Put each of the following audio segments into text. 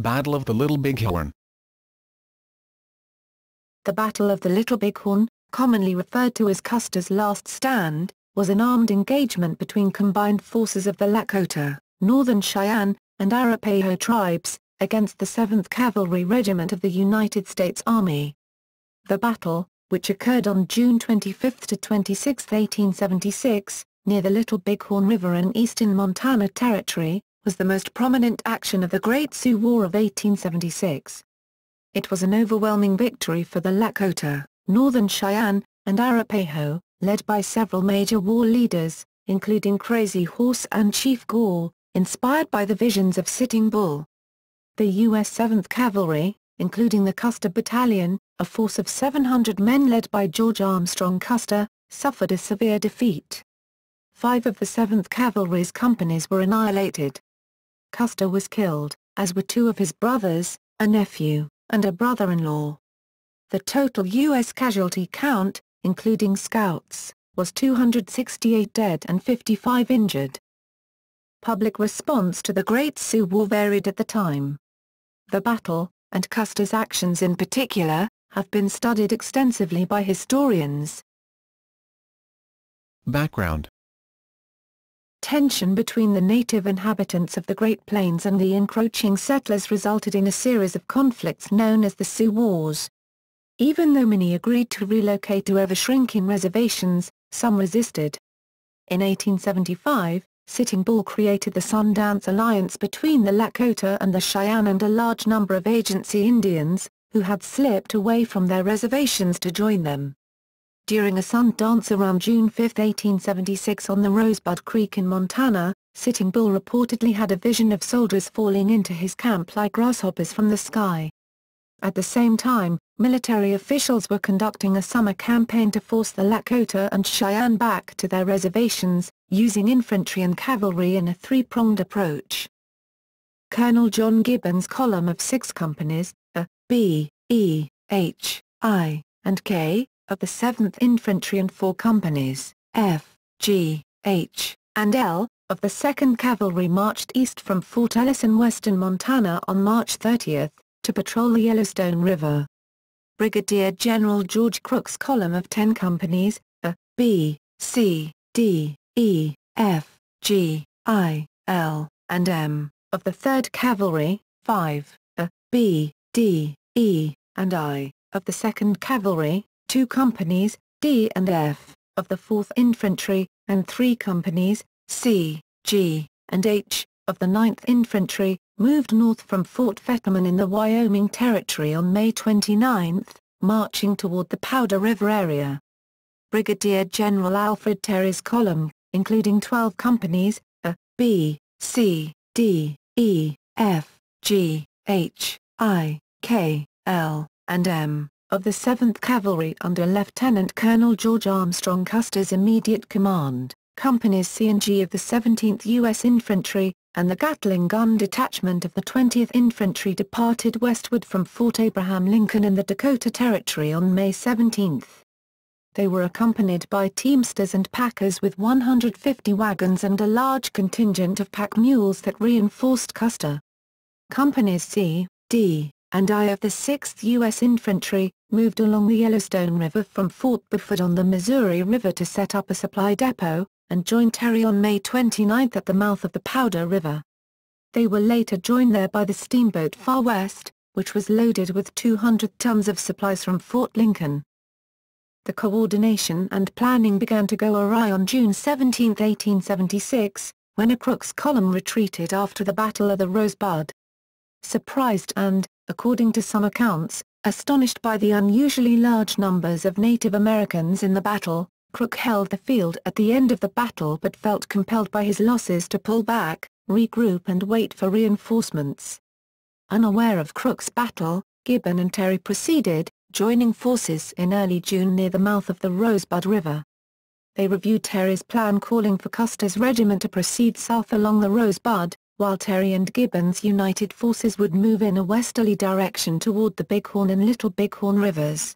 Battle of the Little Bighorn. The Battle of the Little Bighorn, commonly referred to as Custer's Last Stand, was an armed engagement between combined forces of the Lakota, Northern Cheyenne, and Arapaho tribes, against the 7th Cavalry Regiment of the United States Army. The battle, which occurred on June 25 to 26, 1876, near the Little Bighorn River in eastern Montana Territory, was the most prominent action of the Great Sioux War of 1876. It was an overwhelming victory for the Lakota, Northern Cheyenne, and Arapaho, led by several major war leaders, including Crazy Horse and Chief Gall, inspired by the visions of Sitting Bull. The U.S. 7th Cavalry, including the Custer Battalion, a force of 700 men led by George Armstrong Custer, suffered a severe defeat. 5 of the 7th Cavalry's companies were annihilated. Custer was killed, as were 2 of his brothers, a nephew, and a brother-in-law. The total U.S. casualty count, including scouts, was 268 dead and 55 injured. Public response to the Great Sioux War varied at the time. The battle, and Custer's actions in particular, have been studied extensively by historians. Background. Tension between the native inhabitants of the Great Plains and the encroaching settlers resulted in a series of conflicts known as the Sioux Wars. Even though many agreed to relocate to ever-shrinking reservations, some resisted. In 1875, Sitting Bull created the Sundance Alliance between the Lakota and the Cheyenne and a large number of agency Indians, who had slipped away from their reservations to join them. During a Sundance around June 5, 1876 on the Rosebud Creek in Montana, Sitting Bull reportedly had a vision of soldiers falling into his camp like grasshoppers from the sky. At the same time, military officials were conducting a summer campaign to force the Lakota and Cheyenne back to their reservations, using infantry and cavalry in a three-pronged approach. Colonel John Gibbon's column of 6 companies, A, B, E, H, I, and K, of the 7th Infantry and 4 companies, F, G, H, and L, of the 2nd Cavalry marched east from Fort Ellis in western Montana on March 30, to patrol the Yellowstone River. Brigadier General George Crook's column of 10 companies, A, B, C, D, E, F, G, I, L, and M, of the 3rd Cavalry, 5, A, B, D, E, and I, of the 2nd Cavalry, 2 companies, D and F, of the 4th Infantry, and 3 companies, C, G, and H, of the 9th Infantry, moved north from Fort Fetterman in the Wyoming Territory on May 29, marching toward the Powder River area. Brigadier General Alfred Terry's column, including 12 companies, A, B, C, D, E, F, G, H, I, K, L, and M, of the 7th Cavalry under Lieutenant Colonel George Armstrong Custer's immediate command, companies C and G of the 17th U.S. Infantry, and the Gatling Gun Detachment of the 20th Infantry departed westward from Fort Abraham Lincoln in the Dakota Territory on May 17. They were accompanied by teamsters and packers with 150 wagons and a large contingent of pack mules that reinforced Custer. Companies C, D, and I of the 6th U.S. Infantry, moved along the Yellowstone River from Fort Buford on the Missouri River to set up a supply depot, and joined Terry on May 29 at the mouth of the Powder River. They were later joined there by the steamboat Far West, which was loaded with 200 tons of supplies from Fort Lincoln. The coordination and planning began to go awry on June 17, 1876, when a Crook's column retreated after the Battle of the Rosebud. Surprised and, according to some accounts, astonished by the unusually large numbers of Native Americans in the battle, Crook held the field at the end of the battle but felt compelled by his losses to pull back, regroup and wait for reinforcements. Unaware of Crook's battle, Gibbon and Terry proceeded, joining forces in early June near the mouth of the Rosebud River. They reviewed Terry's plan calling for Custer's regiment to proceed south along the Rosebud, while Terry and Gibbon's united forces would move in a westerly direction toward the Bighorn and Little Bighorn Rivers.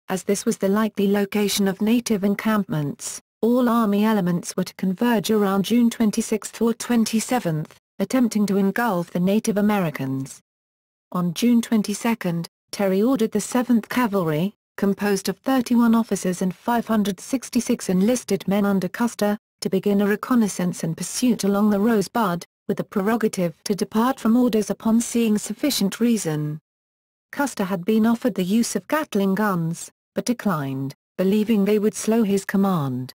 As this was the likely location of native encampments, all Army elements were to converge around June 26 or 27, attempting to engulf the Native Americans. On June 22, Terry ordered the 7th Cavalry, composed of 31 officers and 566 enlisted men under Custer, to begin a reconnaissance and pursuit along the Rosebud, with the prerogative to depart from orders upon seeing sufficient reason. Custer had been offered the use of Gatling guns, but declined, believing they would slow his command.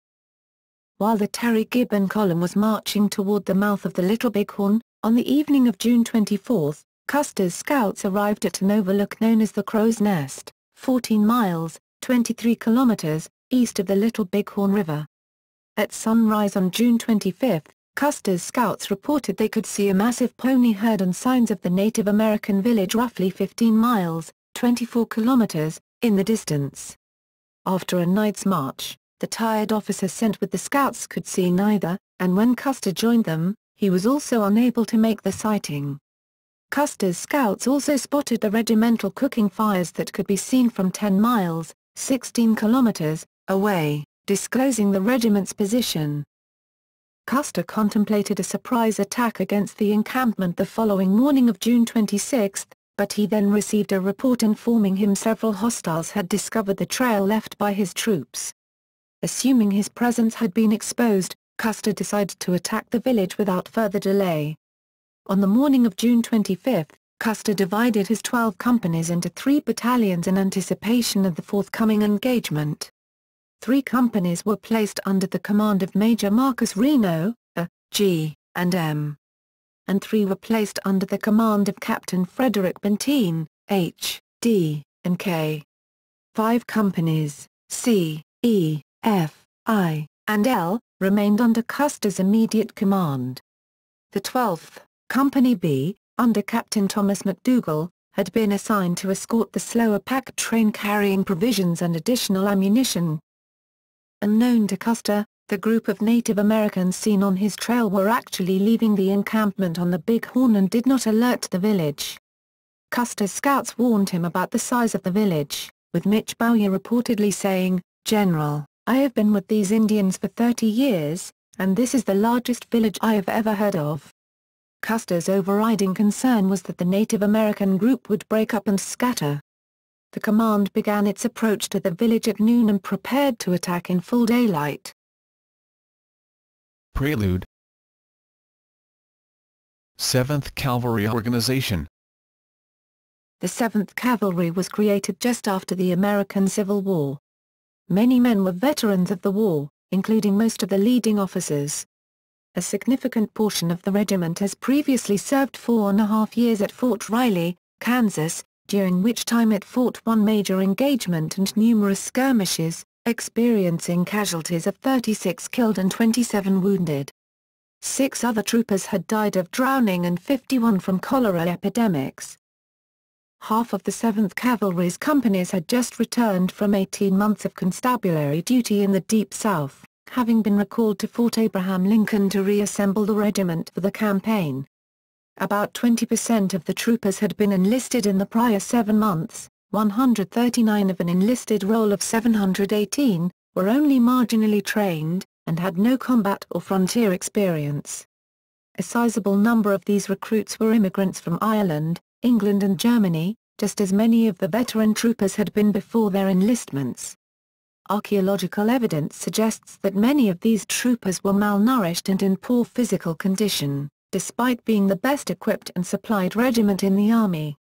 While the Terry Gibbon column was marching toward the mouth of the Little Bighorn, on the evening of June 24, Custer's scouts arrived at an overlook known as the Crow's Nest, 14 miles, 23 kilometers, east of the Little Bighorn River. At sunrise on June 25, Custer's scouts reported they could see a massive pony herd and signs of the Native American village roughly 15 miles, 24 kilometers, in the distance. After a night's march, the tired officer sent with the scouts could see neither, and when Custer joined them, he was also unable to make the sighting. Custer's scouts also spotted the regimental cooking fires that could be seen from 10 miles, 16 kilometers, away, disclosing the regiment's position. Custer contemplated a surprise attack against the encampment the following morning of June 26, but he then received a report informing him several hostiles had discovered the trail left by his troops. Assuming his presence had been exposed, Custer decided to attack the village without further delay. On the morning of June 25, Custer divided his 12 companies into 3 battalions in anticipation of the forthcoming engagement. 3 companies were placed under the command of Major Marcus Reno, A, G, and M. And 3 were placed under the command of Captain Frederick Benton, H, D, and K. 5 companies, C, E, F, I, and L, remained under Custer's immediate command. The 12th, Company B, under Captain Thomas McDougall, had been assigned to escort the slower pack train carrying provisions and additional ammunition. Unknown to Custer, the group of Native Americans seen on his trail were actually leaving the encampment on the Bighorn and did not alert the village. Custer's scouts warned him about the size of the village, with Mitch Bowyer reportedly saying, "General, I have been with these Indians for 30 years, and this is the largest village I have ever heard of." Custer's overriding concern was that the Native American group would break up and scatter. The command began its approach to the village at noon and prepared to attack in full daylight. Prelude. 7th Cavalry Organization. The 7th Cavalry was created just after the American Civil War. Many men were veterans of the war, including most of the leading officers. A significant portion of the regiment has previously served 4.5 years at Fort Riley, Kansas, during which time it fought one major engagement and numerous skirmishes, experiencing casualties of 36 killed and 27 wounded. 6 other troopers had died of drowning and 51 from cholera epidemics. Half of the 7th Cavalry's companies had just returned from 18 months of constabulary duty in the Deep South, having been recalled to Fort Abraham Lincoln to reassemble the regiment for the campaign. About 20% of the troopers had been enlisted in the prior 7 months, 139 of an enlisted roll of 718, were only marginally trained, and had no combat or frontier experience. A sizable number of these recruits were immigrants from Ireland, England and Germany, just as many of the veteran troopers had been before their enlistments. Archaeological evidence suggests that many of these troopers were malnourished and in poor physical condition, despite being the best equipped and supplied regiment in the Army.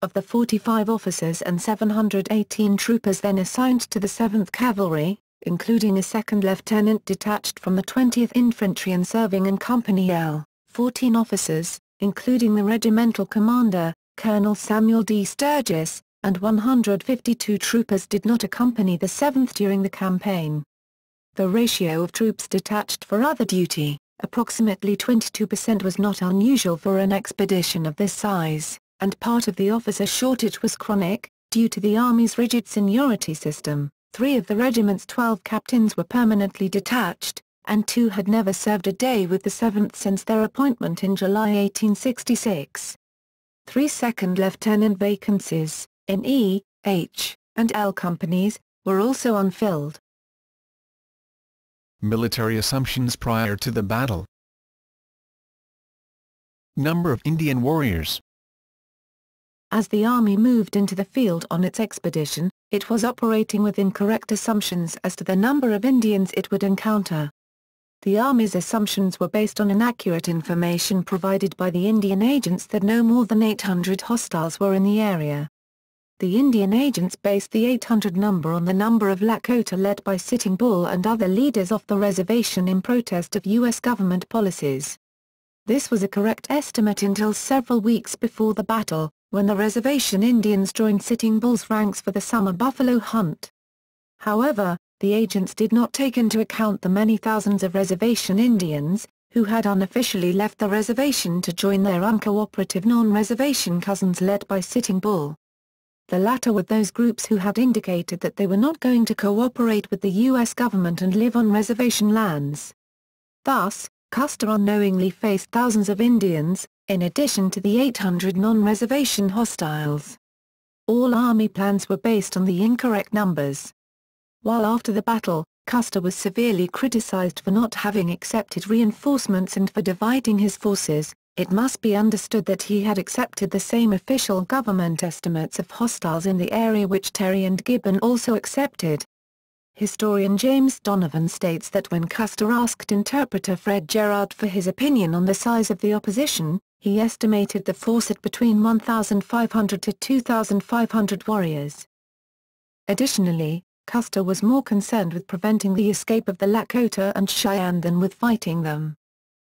Of the 45 officers and 718 troopers then assigned to the 7th Cavalry, including a second lieutenant detached from the 20th Infantry and serving in Company L, 14 officers, including the regimental commander, Colonel Samuel D. Sturgis, and 152 troopers did not accompany the 7th during the campaign. The ratio of troops detached for other duty, approximately 22%, was not unusual for an expedition of this size, and part of the officer shortage was chronic, due to the Army's rigid seniority system. 3 of the regiment's 12 captains were permanently detached, and 2 had never served a day with the 7th since their appointment in July 1866. 3 second lieutenant vacancies, in E, H, and L companies, were also unfilled. Military assumptions prior to the battle. Number of Indian warriors. As the Army moved into the field on its expedition, it was operating with incorrect assumptions as to the number of Indians it would encounter. The Army's assumptions were based on inaccurate information provided by the Indian agents that no more than 800 hostiles were in the area. The Indian agents based the 800 number on the number of Lakota led by Sitting Bull and other leaders off the reservation in protest of U.S. government policies. This was a correct estimate until several weeks before the battle, when the reservation Indians joined Sitting Bull's ranks for the summer buffalo hunt. However, the agents did not take into account the many thousands of reservation Indians, who had unofficially left the reservation to join their uncooperative non-reservation cousins led by Sitting Bull. The latter were those groups who had indicated that they were not going to cooperate with the U.S. government and live on reservation lands. Thus, Custer unknowingly faced thousands of Indians, in addition to the 800 non-reservation hostiles. All Army plans were based on the incorrect numbers. While after the battle, Custer was severely criticized for not having accepted reinforcements and for dividing his forces, it must be understood that he had accepted the same official government estimates of hostiles in the area which Terry and Gibbon also accepted. Historian James Donovan states that when Custer asked interpreter Fred Gerard for his opinion on the size of the opposition, he estimated the force at between 1,500 to 2,500 warriors. Additionally, Custer was more concerned with preventing the escape of the Lakota and Cheyenne than with fighting them.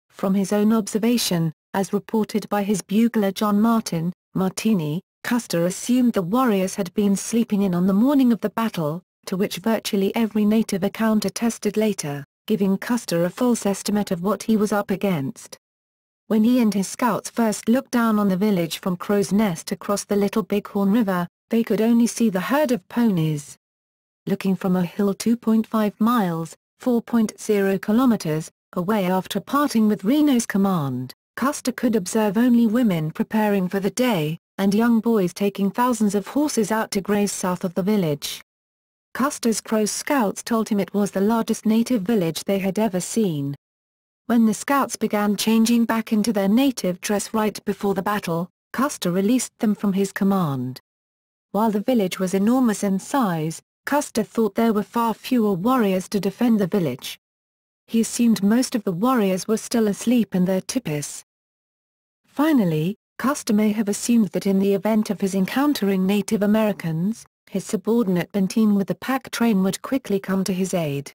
From his own observation, as reported by his bugler John Martini, Custer assumed the warriors had been sleeping in on the morning of the battle, to which virtually every native account attested later, giving Custer a false estimate of what he was up against. When he and his scouts first looked down on the village from Crow's Nest across the Little Bighorn River, they could only see the herd of ponies. Looking from a hill 2.5 miles, 4.0 kilometers, away after parting with Reno's command, Custer could observe only women preparing for the day, and young boys taking thousands of horses out to graze south of the village. Custer's Crow scouts told him it was the largest native village they had ever seen. When the scouts began changing back into their native dress right before the battle, Custer released them from his command. While the village was enormous in size, Custer thought there were far fewer warriors to defend the village. He assumed most of the warriors were still asleep in their tipis. Finally, Custer may have assumed that in the event of his encountering Native Americans, his subordinate Benton with the pack train would quickly come to his aid.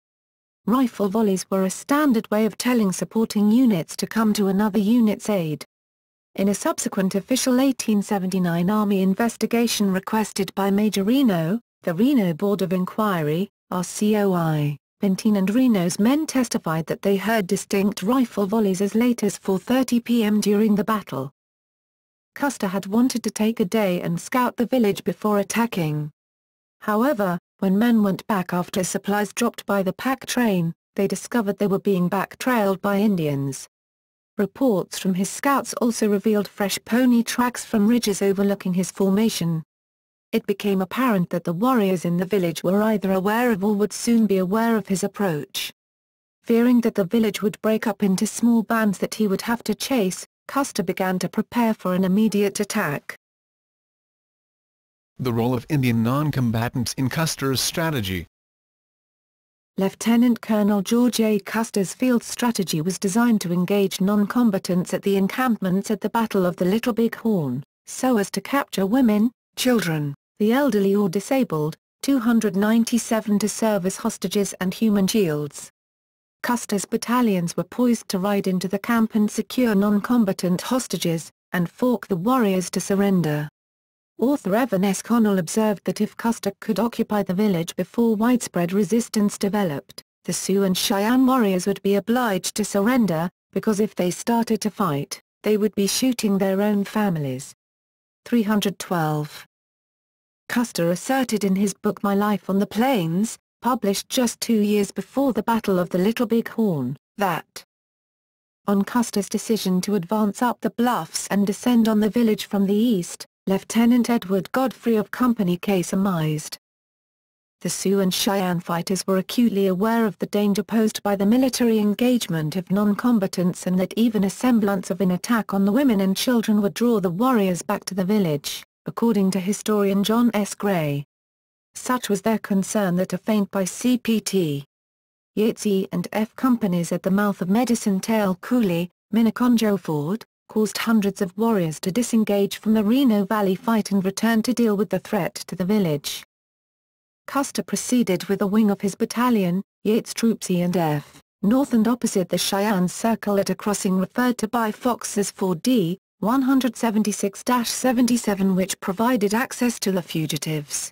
Rifle volleys were a standard way of telling supporting units to come to another unit's aid. In a subsequent official 1879 Army investigation requested by Major Reno, the Reno Board of Inquiry, RCOI, Benton and Reno's men testified that they heard distinct rifle volleys as late as 4:30 p.m. during the battle. Custer had wanted to take a day and scout the village before attacking. However, when men went back after supplies dropped by the pack train, they discovered they were being back-trailed by Indians. Reports from his scouts also revealed fresh pony tracks from ridges overlooking his formation. It became apparent that the warriors in the village were either aware of or would soon be aware of his approach. Fearing that the village would break up into small bands that he would have to chase, Custer began to prepare for an immediate attack. The role of Indian non-combatants in Custer's strategy. Lieutenant Colonel George A. Custer's field strategy was designed to engage non-combatants at the encampments at the Battle of the Little Bighorn, so as to capture women, children, the elderly or disabled, 297 to serve as hostages and human shields. Custer's battalions were poised to ride into the camp and secure non-combatant hostages, and force the warriors to surrender. Author Evan S. Connell observed that if Custer could occupy the village before widespread resistance developed, the Sioux and Cheyenne warriors would be obliged to surrender, because if they started to fight, they would be shooting their own families. 312. Custer asserted in his book My Life on the Plains, published just 2 years before the Battle of the Little Bighorn, that on Custer's decision to advance up the bluffs and descend on the village from the east, Lieutenant Edward Godfrey of Company K surmised. The Sioux and Cheyenne fighters were acutely aware of the danger posed by the military engagement of non-combatants and that even a semblance of an attack on the women and children would draw the warriors back to the village. according to historian John S. Gray. Such was their concern that a feint by CPT. Yates E and F companies at the mouth of Medicine Tail Coulee, Miniconjo Ford, caused hundreds of warriors to disengage from the Reno Valley fight and return to deal with the threat to the village. Custer proceeded with a wing of his battalion, Yates Troops E and F, north and opposite the Cheyenne Circle at a crossing referred to by Fox as Ford D, 176-77, which provided access to the fugitives.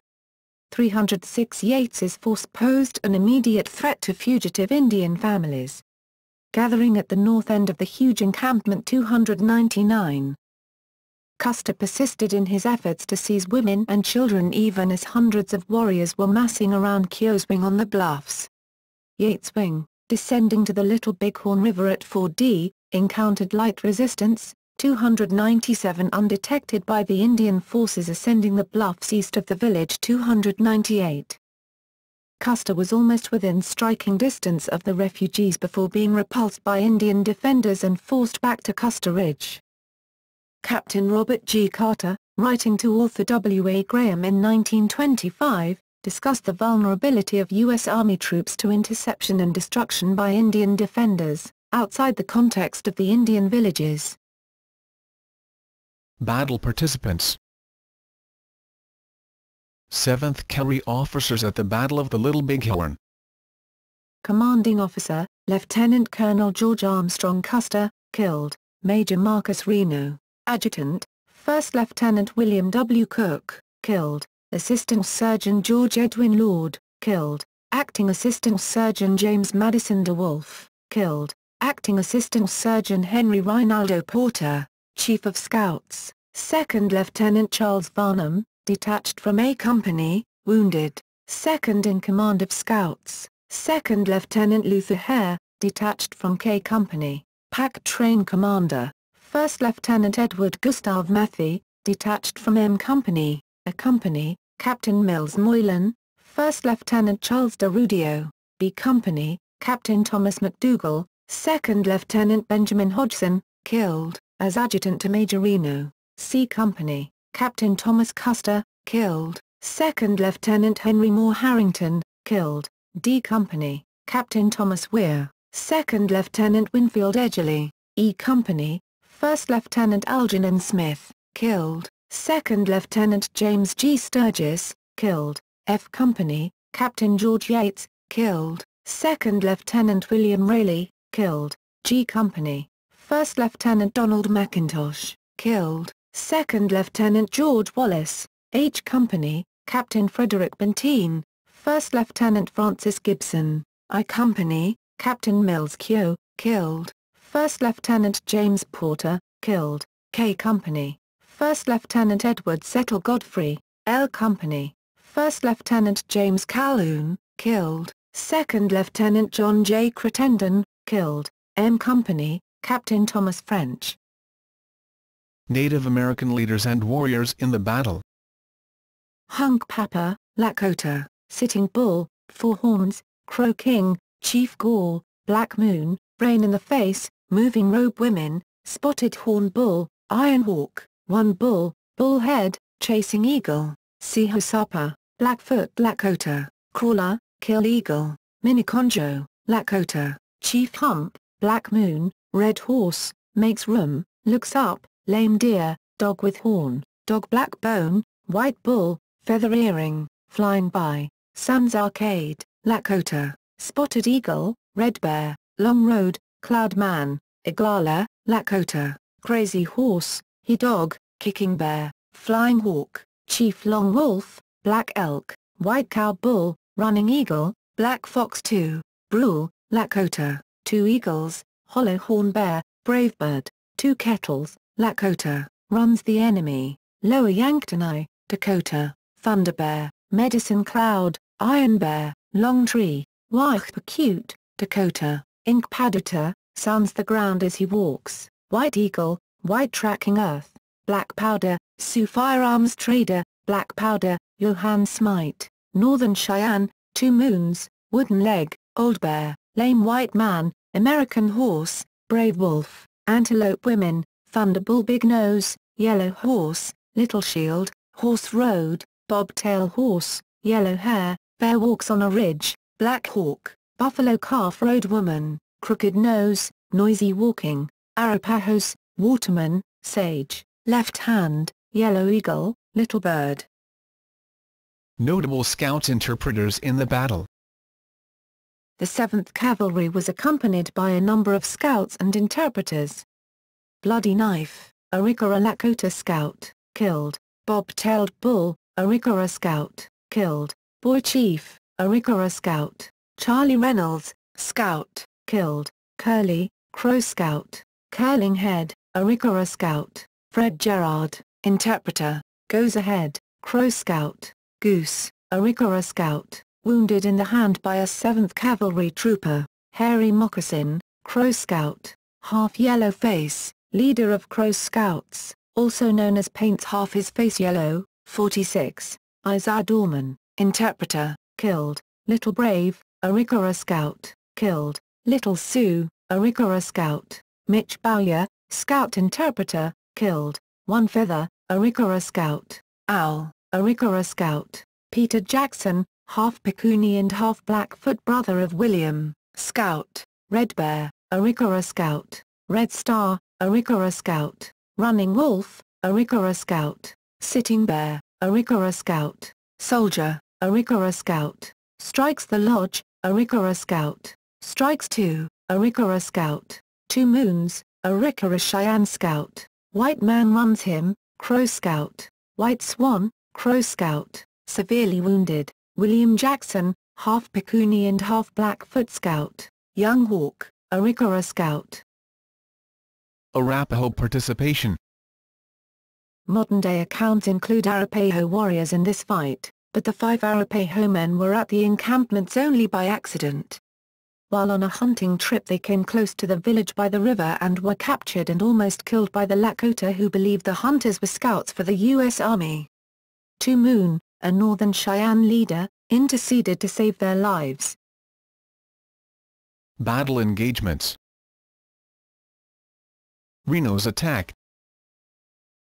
306 Yates's force posed an immediate threat to fugitive Indian families. Gathering at the north end of the huge encampment 299. Custer persisted in his efforts to seize women and children even as hundreds of warriors were massing around Keogh's wing on the bluffs. Yates' wing, descending to the Little Bighorn River at Ford D, encountered light resistance, 297 undetected by the Indian forces ascending the bluffs east of the village 298. Custer was almost within striking distance of the refugees before being repulsed by Indian defenders and forced back to Custer Ridge. Captain Robert G. Carter, writing to author W. A. Graham in 1925, discussed the vulnerability of U.S. Army troops to interception and destruction by Indian defenders, outside the context of the Indian villages. Battle participants. 7th Cavalry officers at the Battle of the Little Bighorn. Commanding Officer, Lieutenant Colonel George Armstrong Custer, killed. Major Marcus Reno, Adjutant, 1st Lieutenant William W. Cook, killed. Assistant Surgeon George Edwin Lord, killed. Acting Assistant Surgeon James Madison DeWolf, killed. Acting Assistant Surgeon Henry Rinaldo Porter, Chief of Scouts, 2nd Lieutenant Charles Varnum, detached from A Company, wounded. 2nd in command of Scouts, 2nd Lieutenant Luther Hare, detached from K Company, Pack Train Commander, 1st Lieutenant Edward Gustav Matthey, detached from M Company, A Company, Captain Mills Moylan, 1st Lieutenant Charles DeRudio, B Company, Captain Thomas McDougall, 2nd Lieutenant Benjamin Hodgson, killed. As Adjutant to Major Reno, C Company, Captain Thomas Custer, killed. 2nd Lieutenant Henry Moore Harrington, killed. D Company, Captain Thomas Weir, 2nd Lieutenant Winfield Edgerly, E Company, 1st Lieutenant Algernon Smith, killed. 2nd Lieutenant James G. Sturgis, killed. F Company, Captain George Yates, killed. 2nd Lieutenant William Rayleigh, killed. G Company, 1st Lieutenant Donald McIntosh, killed. 2nd Lieutenant George Wallace, H Company, Captain Frederick Benteen, 1st Lieutenant Francis Gibson, I Company, Captain Mills Keogh, killed. 1st Lieutenant James Porter, killed. K Company, 1st Lieutenant Edward Settle Godfrey, L Company, 1st Lieutenant James Calhoun, killed. 2nd Lieutenant John J. Crittenden, killed. M Company, Captain Thomas French. Native American leaders and warriors in the battle. Hunkpapa, Lakota, Sitting Bull, Four Horns, Crow King, Chief Gall, Black Moon, Rain in the Face, Moving Robe Women, Spotted Horn Bull, Iron Hawk, One Bull, Bullhead, Chasing Eagle, Sihosapa, Blackfoot Lakota, Crawler, Kill Eagle, Miniconjo, Lakota, Chief Hump, Black Moon, Red Horse, Makes Room, Looks Up, Lame Deer, Dog with Horn, Dog Black Bone, White Bull, Feather Earring, Flying By, Sam's Arcade, Lakota, Spotted Eagle, Red Bear, Long Road, Cloud Man, Iglala, Lakota, Crazy Horse, He Dog, Kicking Bear, Flying Hawk, Chief Long Wolf, Black Elk, White Cow Bull, Running Eagle, Black Fox 2, Brule, Lakota, Two Eagles, Hollow Horn Bear, Brave Bird, Two Kettles, Lakota, Runs the Enemy, Lower Yanktonai, Dakota, Thunder Bear, Medicine Cloud, Iron Bear, Long Tree, Waichpacute, Dakota, Ink Paduta, Sounds the Ground as He Walks, White Eagle, White Tracking Earth, Black Powder, Sioux Firearms Trader, Black Powder, Johann Smite, Northern Cheyenne, Two Moons, Wooden Leg, Old Bear, Lame White Man, American Horse, Brave Wolf, Antelope Women, Thunder Bull Big Nose, Yellow Horse, Little Shield, Horse Road, Bobtail Horse, Yellow Hare, Bear Walks on a Ridge, Black Hawk, Buffalo Calf Road Woman, Crooked Nose, Noisy Walking, Arapahos, Waterman, Sage, Left Hand, Yellow Eagle, Little Bird. Notable Scout interpreters in the battle. The 7th Cavalry was accompanied by a number of scouts and interpreters. Bloody Knife, Arikara Lakota Scout, killed. Bob-tailed Bull, Arikara Scout, killed. Boy Chief, Arikara Scout. Charlie Reynolds, Scout, killed. Curly, Crow Scout. Curling Head, Arikara Scout. Fred Gerard, Interpreter, Goes Ahead, Crow Scout. Goose, Arikara Scout, wounded in the hand by a 7th Cavalry trooper. Hairy Moccasin, Crow Scout. Half Yellow Face, leader of Crow Scouts, also known as paints half his face yellow, 46. Isaiah Dorman, Interpreter, killed. Little Brave, Arikara Scout, killed. Little Sioux, Arikara Scout. Mitch Bowyer, Scout Interpreter, killed. One Feather, Arikara Scout. Owl, Arikara Scout. Peter Jackson, half Picooney and half Blackfoot brother of William, Scout. Red Bear, Arikara Scout. Red Star, Arikara Scout. Running Wolf, Arikara Scout. Sitting Bear, Arikara Scout. Soldier, Arikara Scout. Strikes the Lodge, Arikara Scout. Strikes 2, Arikara Scout. 2 Moons, Arikara Cheyenne Scout. White Man Runs Him, Crow Scout. White Swan, Crow Scout. Severely Wounded, William Jackson, half Picooney and half Blackfoot Scout. Young Hawk, Arikara Scout. Arapaho participation. Modern-day accounts include Arapaho warriors in this fight, but the 5 Arapaho men were at the encampments only by accident. While on a hunting trip they came close to the village by the river and were captured and almost killed by the Lakota who believed the hunters were scouts for the U.S. Army. 2 Moon, a northern Cheyenne leader, interceded to save their lives. Battle engagements. Reno's attack.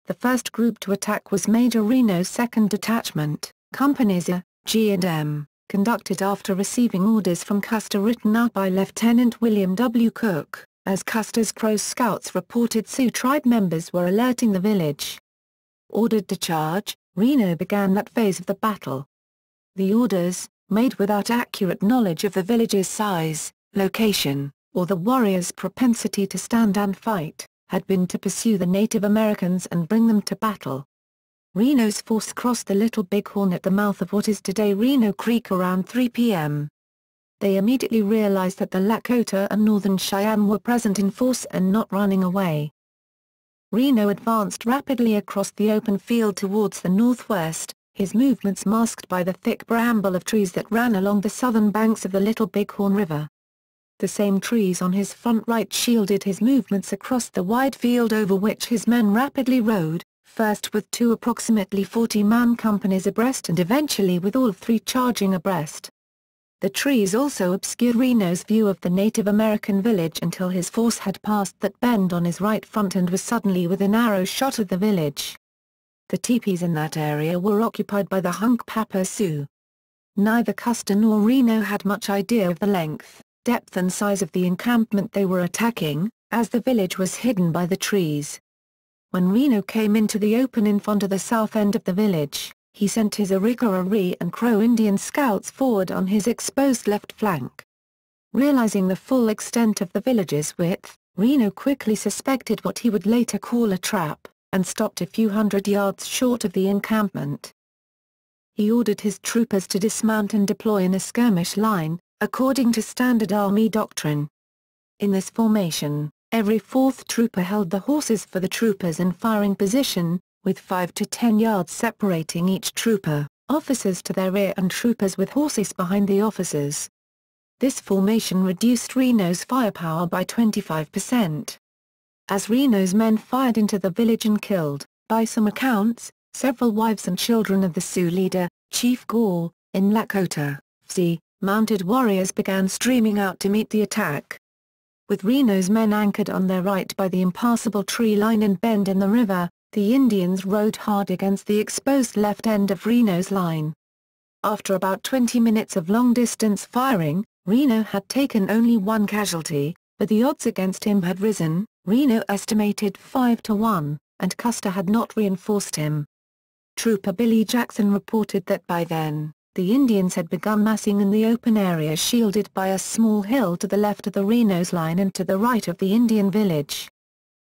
The first group to attack was Major Reno's 2nd Detachment, Companies A, G and M, conducted after receiving orders from Custer written out by Lieutenant William W. Cook, as Custer's Crow Scouts reported Sioux tribe members were alerting the village. Ordered to charge, Reno began that phase of the battle. The orders, made without accurate knowledge of the village's size, location, or the warriors' propensity to stand and fight, had been to pursue the Native Americans and bring them to battle. Reno's force crossed the Little Bighorn at the mouth of what is today Reno Creek around 3 p.m. They immediately realized that the Lakota and Northern Cheyenne were present in force and not running away. Reno advanced rapidly across the open field towards the northwest, his movements masked by the thick bramble of trees that ran along the southern banks of the Little Bighorn River. The same trees on his front right shielded his movements across the wide field over which his men rapidly rode, first with 2 approximately 40-man companies abreast and eventually with all 3 charging abreast. The trees also obscured Reno's view of the Native American village until his force had passed that bend on his right front and was suddenly within arrow shot of the village. The teepees in that area were occupied by the Hunkpapa Sioux. Neither Custer nor Reno had much idea of the length, depth and size of the encampment they were attacking, as the village was hidden by the trees. When Reno came into the open in front of the south end of the village, he sent his Arikara and Crow Indian scouts forward on his exposed left flank. Realizing the full extent of the village's width, Reno quickly suspected what he would later call a trap, and stopped a few hundred yards short of the encampment. He ordered his troopers to dismount and deploy in a skirmish line, according to standard Army doctrine. In this formation, every 4th trooper held the horses for the troopers in firing position, with 5 to 10 yards separating each trooper, officers to their rear and troopers with horses behind the officers. This formation reduced Reno's firepower by 25%. As Reno's men fired into the village and killed, by some accounts, several wives and children of the Sioux leader, Chief Gall, in Lakota, mounted warriors began streaming out to meet the attack. With Reno's men anchored on their right by the impassable tree line and bend in the river, The Indians rode hard against the exposed left end of Reno's line. After about 20 minutes of long-distance firing, Reno had taken only one casualty, but the odds against him had risen. Reno estimated 5-1, and Custer had not reinforced him. Trooper Billy Jackson reported that by then, the Indians had begun massing in the open area shielded by a small hill to the left of the Reno's line and to the right of the Indian village.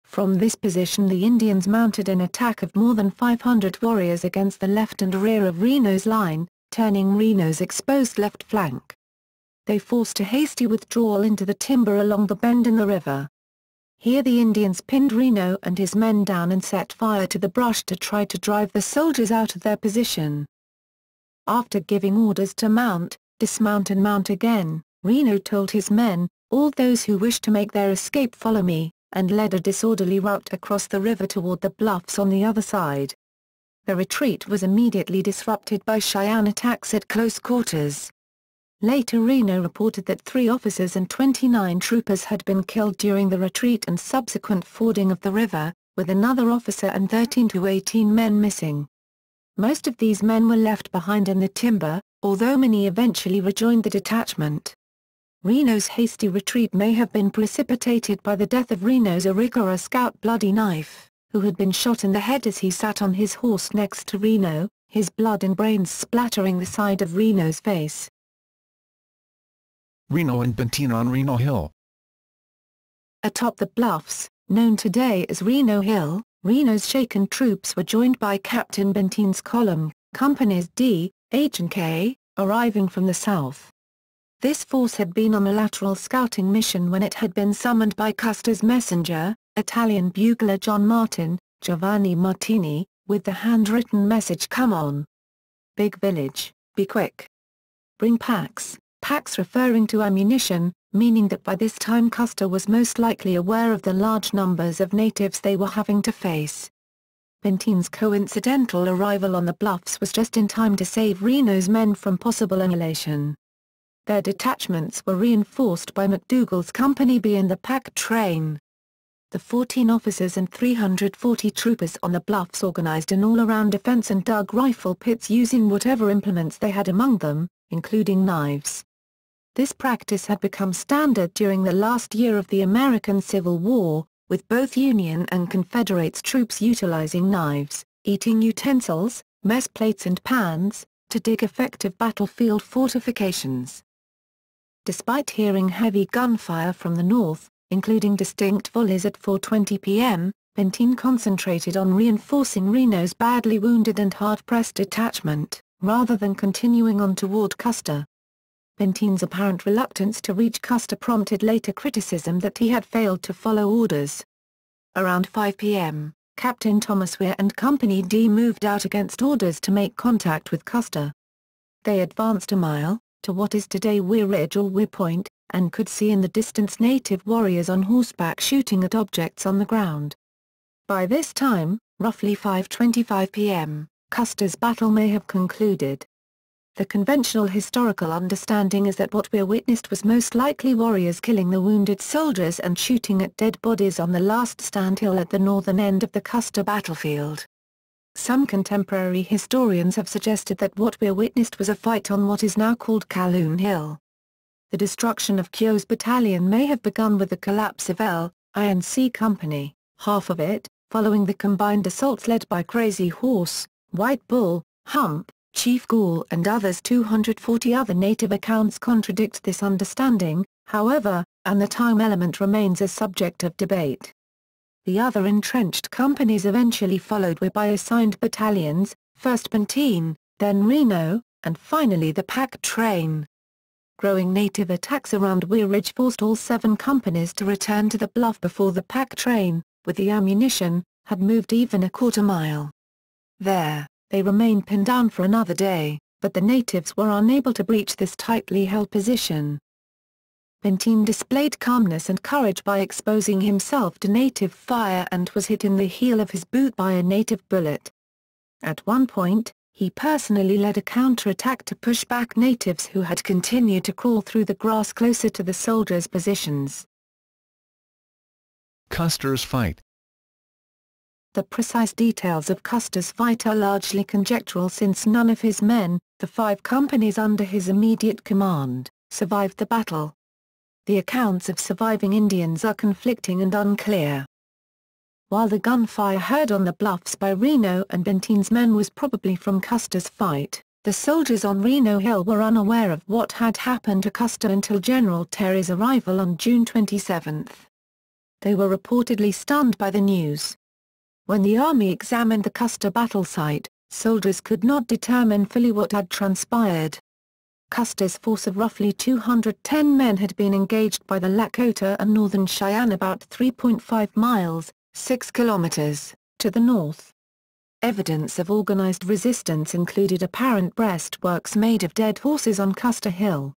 From this position the Indians mounted an attack of more than 500 warriors against the left and rear of Reno's line, turning Reno's exposed left flank. They forced a hasty withdrawal into the timber along the bend in the river. Here the Indians pinned Reno and his men down and set fire to the brush to try to drive the soldiers out of their position. After giving orders to mount, dismount and mount again, Reno told his men, "All those who wish to make their escape follow me," and led a disorderly route across the river toward the bluffs on the other side. The retreat was immediately disrupted by Cheyenne attacks at close quarters. Later Reno reported that 3 officers and 29 troopers had been killed during the retreat and subsequent fording of the river, with another officer and 13 to 18 men missing. Most of these men were left behind in the timber, although many eventually rejoined the detachment. Reno's hasty retreat may have been precipitated by the death of Reno's Arikara scout Bloody Knife, who had been shot in the head as he sat on his horse next to Reno, his blood and brains splattering the side of Reno's face. Reno and Benton on Reno Hill. Atop the bluffs, known today as Reno Hill, Reno's shaken troops were joined by Captain Benton's column, Companies D, H and K, arriving from the south. This force had been on a lateral scouting mission when it had been summoned by Custer's messenger, Italian bugler John Martin, Giovanni Martini, with the handwritten message, "Come on. Big village, be quick. Bring packs." Packs referring to ammunition, meaning that by this time Custer was most likely aware of the large numbers of natives they were having to face. Benton's coincidental arrival on the bluffs was just in time to save Reno's men from possible annihilation. Their detachments were reinforced by McDougall's Company B and the pack train. The 14 officers and 340 troopers on the bluffs organized an all-around defense and dug rifle pits using whatever implements they had among them, including knives. This practice had become standard during the last year of the American Civil War, with both Union and Confederate troops utilizing knives, eating utensils, mess plates and pans, to dig effective battlefield fortifications. Despite hearing heavy gunfire from the north, including distinct volleys at 4:20 p.m., Benton concentrated on reinforcing Reno's badly wounded and hard-pressed detachment, rather than continuing on toward Custer. Benton's apparent reluctance to reach Custer prompted later criticism that he had failed to follow orders. Around 5 p.m., Captain Thomas Weir and Company D moved out against orders to make contact with Custer. They advanced a mile, to what is today Weir Ridge or Weir Point, and could see in the distance native warriors on horseback shooting at objects on the ground. By this time, roughly 5:25 p.m., Custer's battle may have concluded. The conventional historical understanding is that what Weir witnessed was most likely warriors killing the wounded soldiers and shooting at dead bodies on the last stand hill at the northern end of the Custer battlefield. Some contemporary historians have suggested that what Weir witnessed was a fight on what is now called Calhoun Hill. The destruction of Keogh's battalion may have begun with the collapse of L.I.N.C. Company, half of it, following the combined assaults led by Crazy Horse, White Bull, Hump, Chief Gall and others. 240 other native accounts contradict this understanding, however, and the time element remains a subject of debate. The other entrenched companies eventually followed Weir by assigned battalions, first Benton, then Reno, and finally the pack train. Growing native attacks around Weir Ridge forced all 7 companies to return to the bluff before the pack train, with the ammunition, had moved even a quarter mile. There, they remained pinned down for another day, but the natives were unable to breach this tightly held position. Benton displayed calmness and courage by exposing himself to native fire and was hit in the heel of his boot by a native bullet. At one point, he personally led a counterattack to push back natives who had continued to crawl through the grass closer to the soldiers' positions. Custer's fight. the precise details of Custer's fight are largely conjectural since none of his men, the 5 companies under his immediate command, survived the battle. The accounts of surviving Indians are conflicting and unclear. While the gunfire heard on the bluffs by Reno and Benton's men was probably from Custer's fight, the soldiers on Reno Hill were unaware of what had happened to Custer until General Terry's arrival on June 27. They were reportedly stunned by the news. When the army examined the Custer battle site, soldiers could not determine fully what had transpired. Custer's force of roughly 210 men had been engaged by the Lakota and northern Cheyenne about 3.5 miles, 6 kilometers, to the north. Evidence of organized resistance included apparent breastworks made of dead horses on Custer Hill.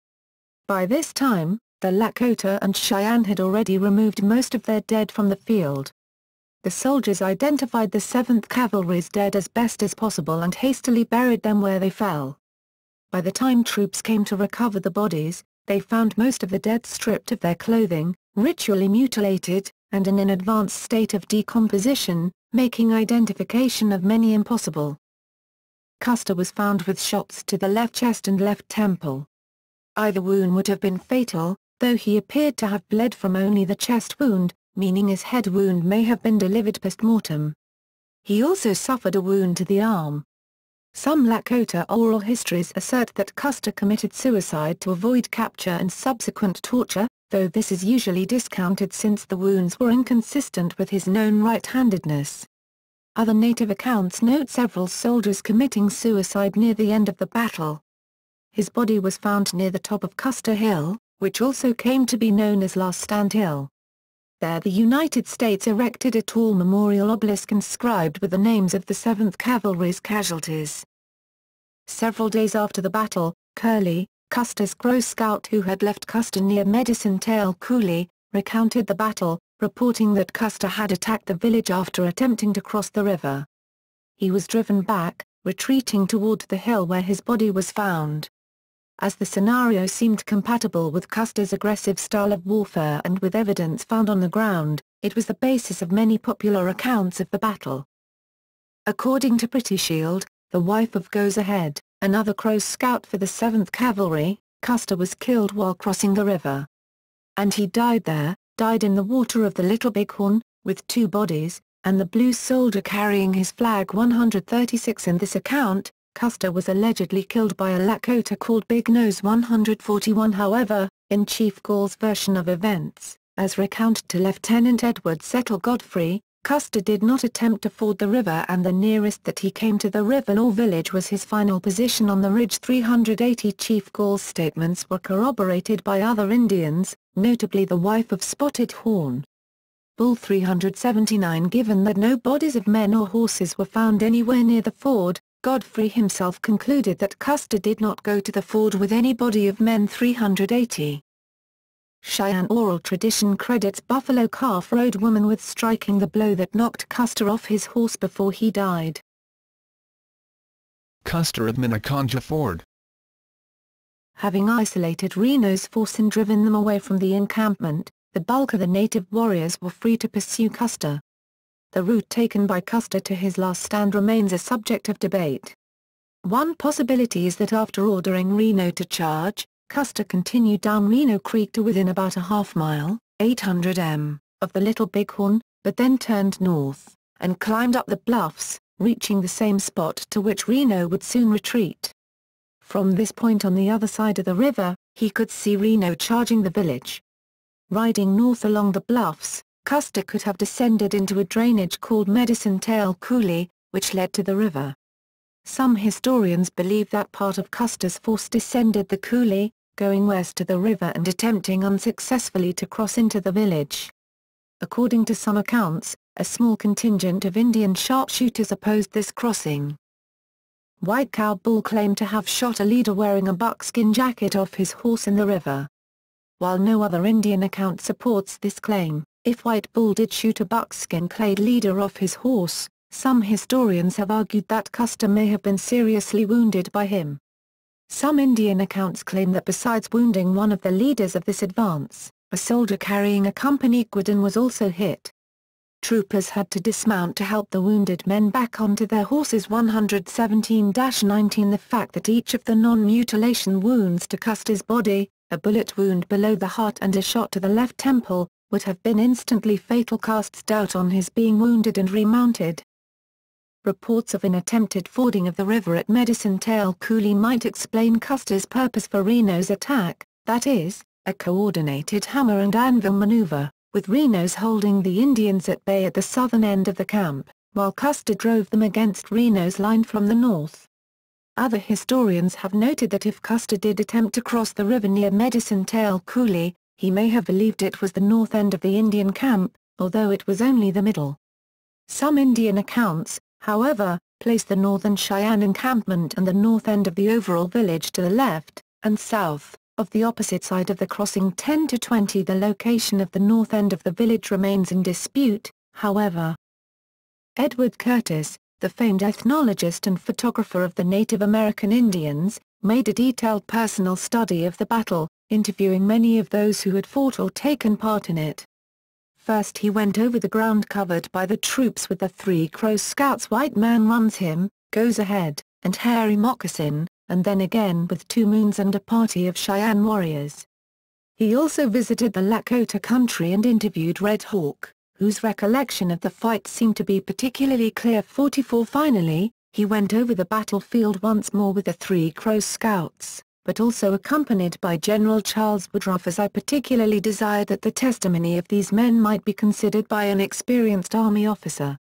By this time, the Lakota and Cheyenne had already removed most of their dead from the field. The soldiers identified the 7th Cavalry's dead as best as possible and hastily buried them where they fell. By the time troops came to recover the bodies, they found most of the dead stripped of their clothing, ritually mutilated, and in an advanced state of decomposition, making identification of many impossible. Custer was found with shots to the left chest and left temple. Either wound would have been fatal, though he appeared to have bled from only the chest wound, meaning his head wound may have been delivered post-mortem. He also suffered a wound to the arm. Some Lakota oral histories assert that Custer committed suicide to avoid capture and subsequent torture, though this is usually discounted since the wounds were inconsistent with his known right-handedness. Other native accounts note several soldiers committing suicide near the end of the battle. His body was found near the top of Custer Hill, which also came to be known as Last Stand Hill. There the United States erected a tall memorial obelisk inscribed with the names of the 7th Cavalry's casualties. Several days after the battle, Curley, Custer's Crow scout who had left Custer near Medicine Tail Coulee, recounted the battle, reporting that Custer had attacked the village after attempting to cross the river. He was driven back, retreating toward the hill where his body was found. As the scenario seemed compatible with Custer's aggressive style of warfare and with evidence found on the ground, it was the basis of many popular accounts of the battle. According to Pretty Shield, the wife of Goes Ahead, another Crow scout for the 7th Cavalry, Custer was killed while crossing the river. And he died in the water of the Little Bighorn, with 2 bodies, and the blue soldier carrying his flag 136. In this account, Custer was allegedly killed by a Lakota called Big Nose 141. However, in Chief Gall's version of events, as recounted to Lieutenant Edward Settle Godfrey, Custer did not attempt to ford the river and the nearest that he came to the river or village was his final position on the ridge 380. Chief Gall's statements were corroborated by other Indians, notably the wife of Spotted Horn. Bull 379. Given that no bodies of men or horses were found anywhere near the ford, Godfrey himself concluded that Custer did not go to the ford with any body of men. 380. Cheyenne oral tradition credits Buffalo Calf Road woman with striking the blow that knocked Custer off his horse before he died. Custer at Minneconjou Ford. Having isolated Reno's force and driven them away from the encampment, the bulk of the native warriors were free to pursue Custer. The route taken by Custer to his last stand remains a subject of debate. One possibility is that after ordering Reno to charge, Custer continued down Reno Creek to within about a half-mile, 800 m, of the Little Bighorn, but then turned north, and climbed up the bluffs, reaching the same spot to which Reno would soon retreat. From this point on the other side of the river, he could see Reno charging the village. Riding north along the bluffs, Custer could have descended into a drainage called Medicine Tail Coulee, which led to the river. Some historians believe that part of Custer's force descended the coulee, going west to the river and attempting unsuccessfully to cross into the village. According to some accounts, a small contingent of Indian sharpshooters opposed this crossing. White Cow Bull claimed to have shot a leader wearing a buckskin jacket off his horse in the river. While no other Indian account supports this claim, if White Bull did shoot a buckskin-clad leader off his horse, some historians have argued that Custer may have been seriously wounded by him. Some Indian accounts claim that besides wounding one of the leaders of this advance, a soldier carrying a company guidon was also hit. troopers had to dismount to help the wounded men back onto their horses. 117-19 The fact that each of the non-mutilation wounds to Custer's body, a bullet wound below the heart and a shot to the left temple, would have been instantly fatal casts doubt on his being wounded and remounted. Reports of an attempted fording of the river at Medicine Tail Coulee might explain Custer's purpose for Reno's attack, that is, a coordinated hammer and anvil maneuver, with Reno's holding the Indians at bay at the southern end of the camp, while Custer drove them against Reno's line from the north. Other historians have noted that if Custer did attempt to cross the river near Medicine Tail Coulee, he may have believed it was the north end of the Indian camp, although it was only the middle. Some Indian accounts, however, place the northern Cheyenne encampment and the north end of the overall village to the left, and south, of the opposite side of the crossing. 10-20 The location of the north end of the village remains in dispute, however. Edward Curtis, the famed ethnologist and photographer of the Native American Indians, made a detailed personal study of the battle, interviewing many of those who had fought or taken part in it. First he went over the ground covered by the troops with the Three Crows Scouts. White Man Runs Him, Goes Ahead, and Hairy Moccasin, and then again with Two Moons and a party of Cheyenne warriors. He also visited the Lakota country and interviewed Red Hawk, whose recollection of the fight seemed to be particularly clear. 44 Finally, he went over the battlefield once more with the Three Crows Scouts, but also accompanied by General Charles Woodruff, as I particularly desired that the testimony of these men might be considered by an experienced Army officer.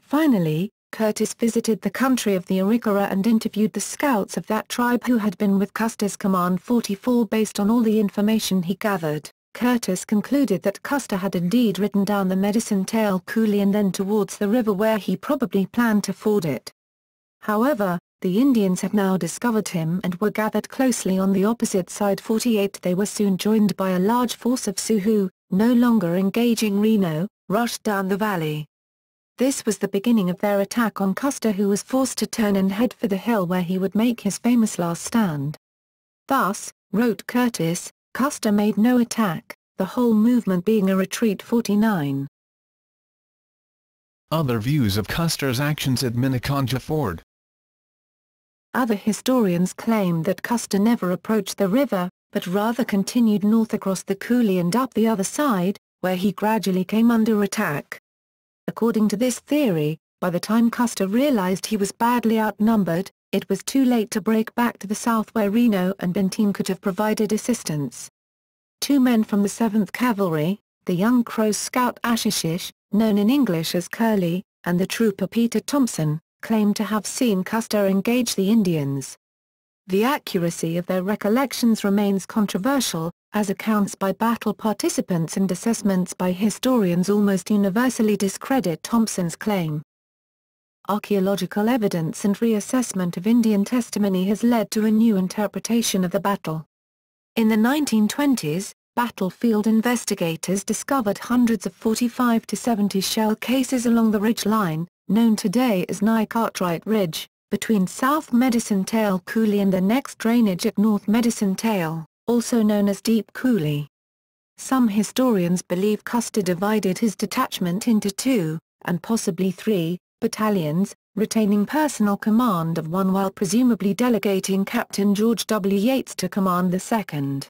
Finally, Curtis visited the country of the Arikara and interviewed the scouts of that tribe who had been with Custer's command. 44 Based on all the information he gathered, Curtis concluded that Custer had indeed ridden down the Medicine Tail Coulee and then towards the river where he probably planned to ford it. However, the Indians had now discovered him and were gathered closely on the opposite side. 48 They were soon joined by a large force of Sioux who, no longer engaging Reno, rushed down the valley. This was the beginning of their attack on Custer, who was forced to turn and head for the hill where he would make his famous last stand. Thus, wrote Curtis, Custer made no attack, the whole movement being a retreat. 49 Other views of Custer's actions at Minneconjou Ford. Other historians claim that Custer never approached the river, but rather continued north across the coulee and up the other side, where he gradually came under attack. According to this theory, by the time Custer realized he was badly outnumbered, it was too late to break back to the south where Reno and Benton could have provided assistance. Two men from the 7th Cavalry, the young Crow scout Ashishish, known in English as Curly, and the trooper Peter Thompson, claimed to have seen Custer engage the Indians. The accuracy of their recollections remains controversial, as accounts by battle participants and assessments by historians almost universally discredit Thompson's claim. Archaeological evidence and reassessment of Indian testimony has led to a new interpretation of the battle. In the 1920s, battlefield investigators discovered hundreds of 45 to 70 shell cases along the ridge line, known today as Nye Cartwright Ridge, between South Medicine Tail Coulee and the next drainage at North Medicine Tail, also known as Deep Coulee. Some historians believe Custer divided his detachment into 2, and possibly 3, battalions, retaining personal command of one while presumably delegating Captain George W. Yates to command the second.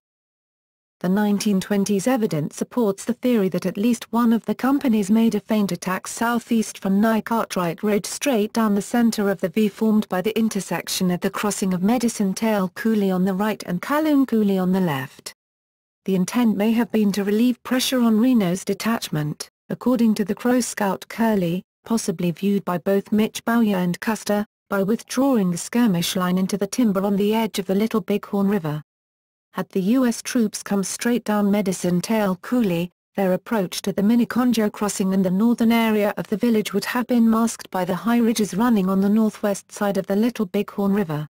The 1920s evidence supports the theory that at least one of the companies made a feint attack southeast from Nye Cartwright Ridge straight down the center of the V formed by the intersection at the crossing of Medicine Tail Coulee on the right and Calhoun Coulee on the left. The intent may have been to relieve pressure on Reno's detachment, according to the Crow scout Curly, possibly viewed by both Mitch Bowyer and Custer, by withdrawing the skirmish line into the timber on the edge of the Little Bighorn River. Had the U.S. troops come straight down Medicine Tail Coulee, their approach to the Minneconjou crossing and the northern area of the village would have been masked by the high ridges running on the northwest side of the Little Bighorn River.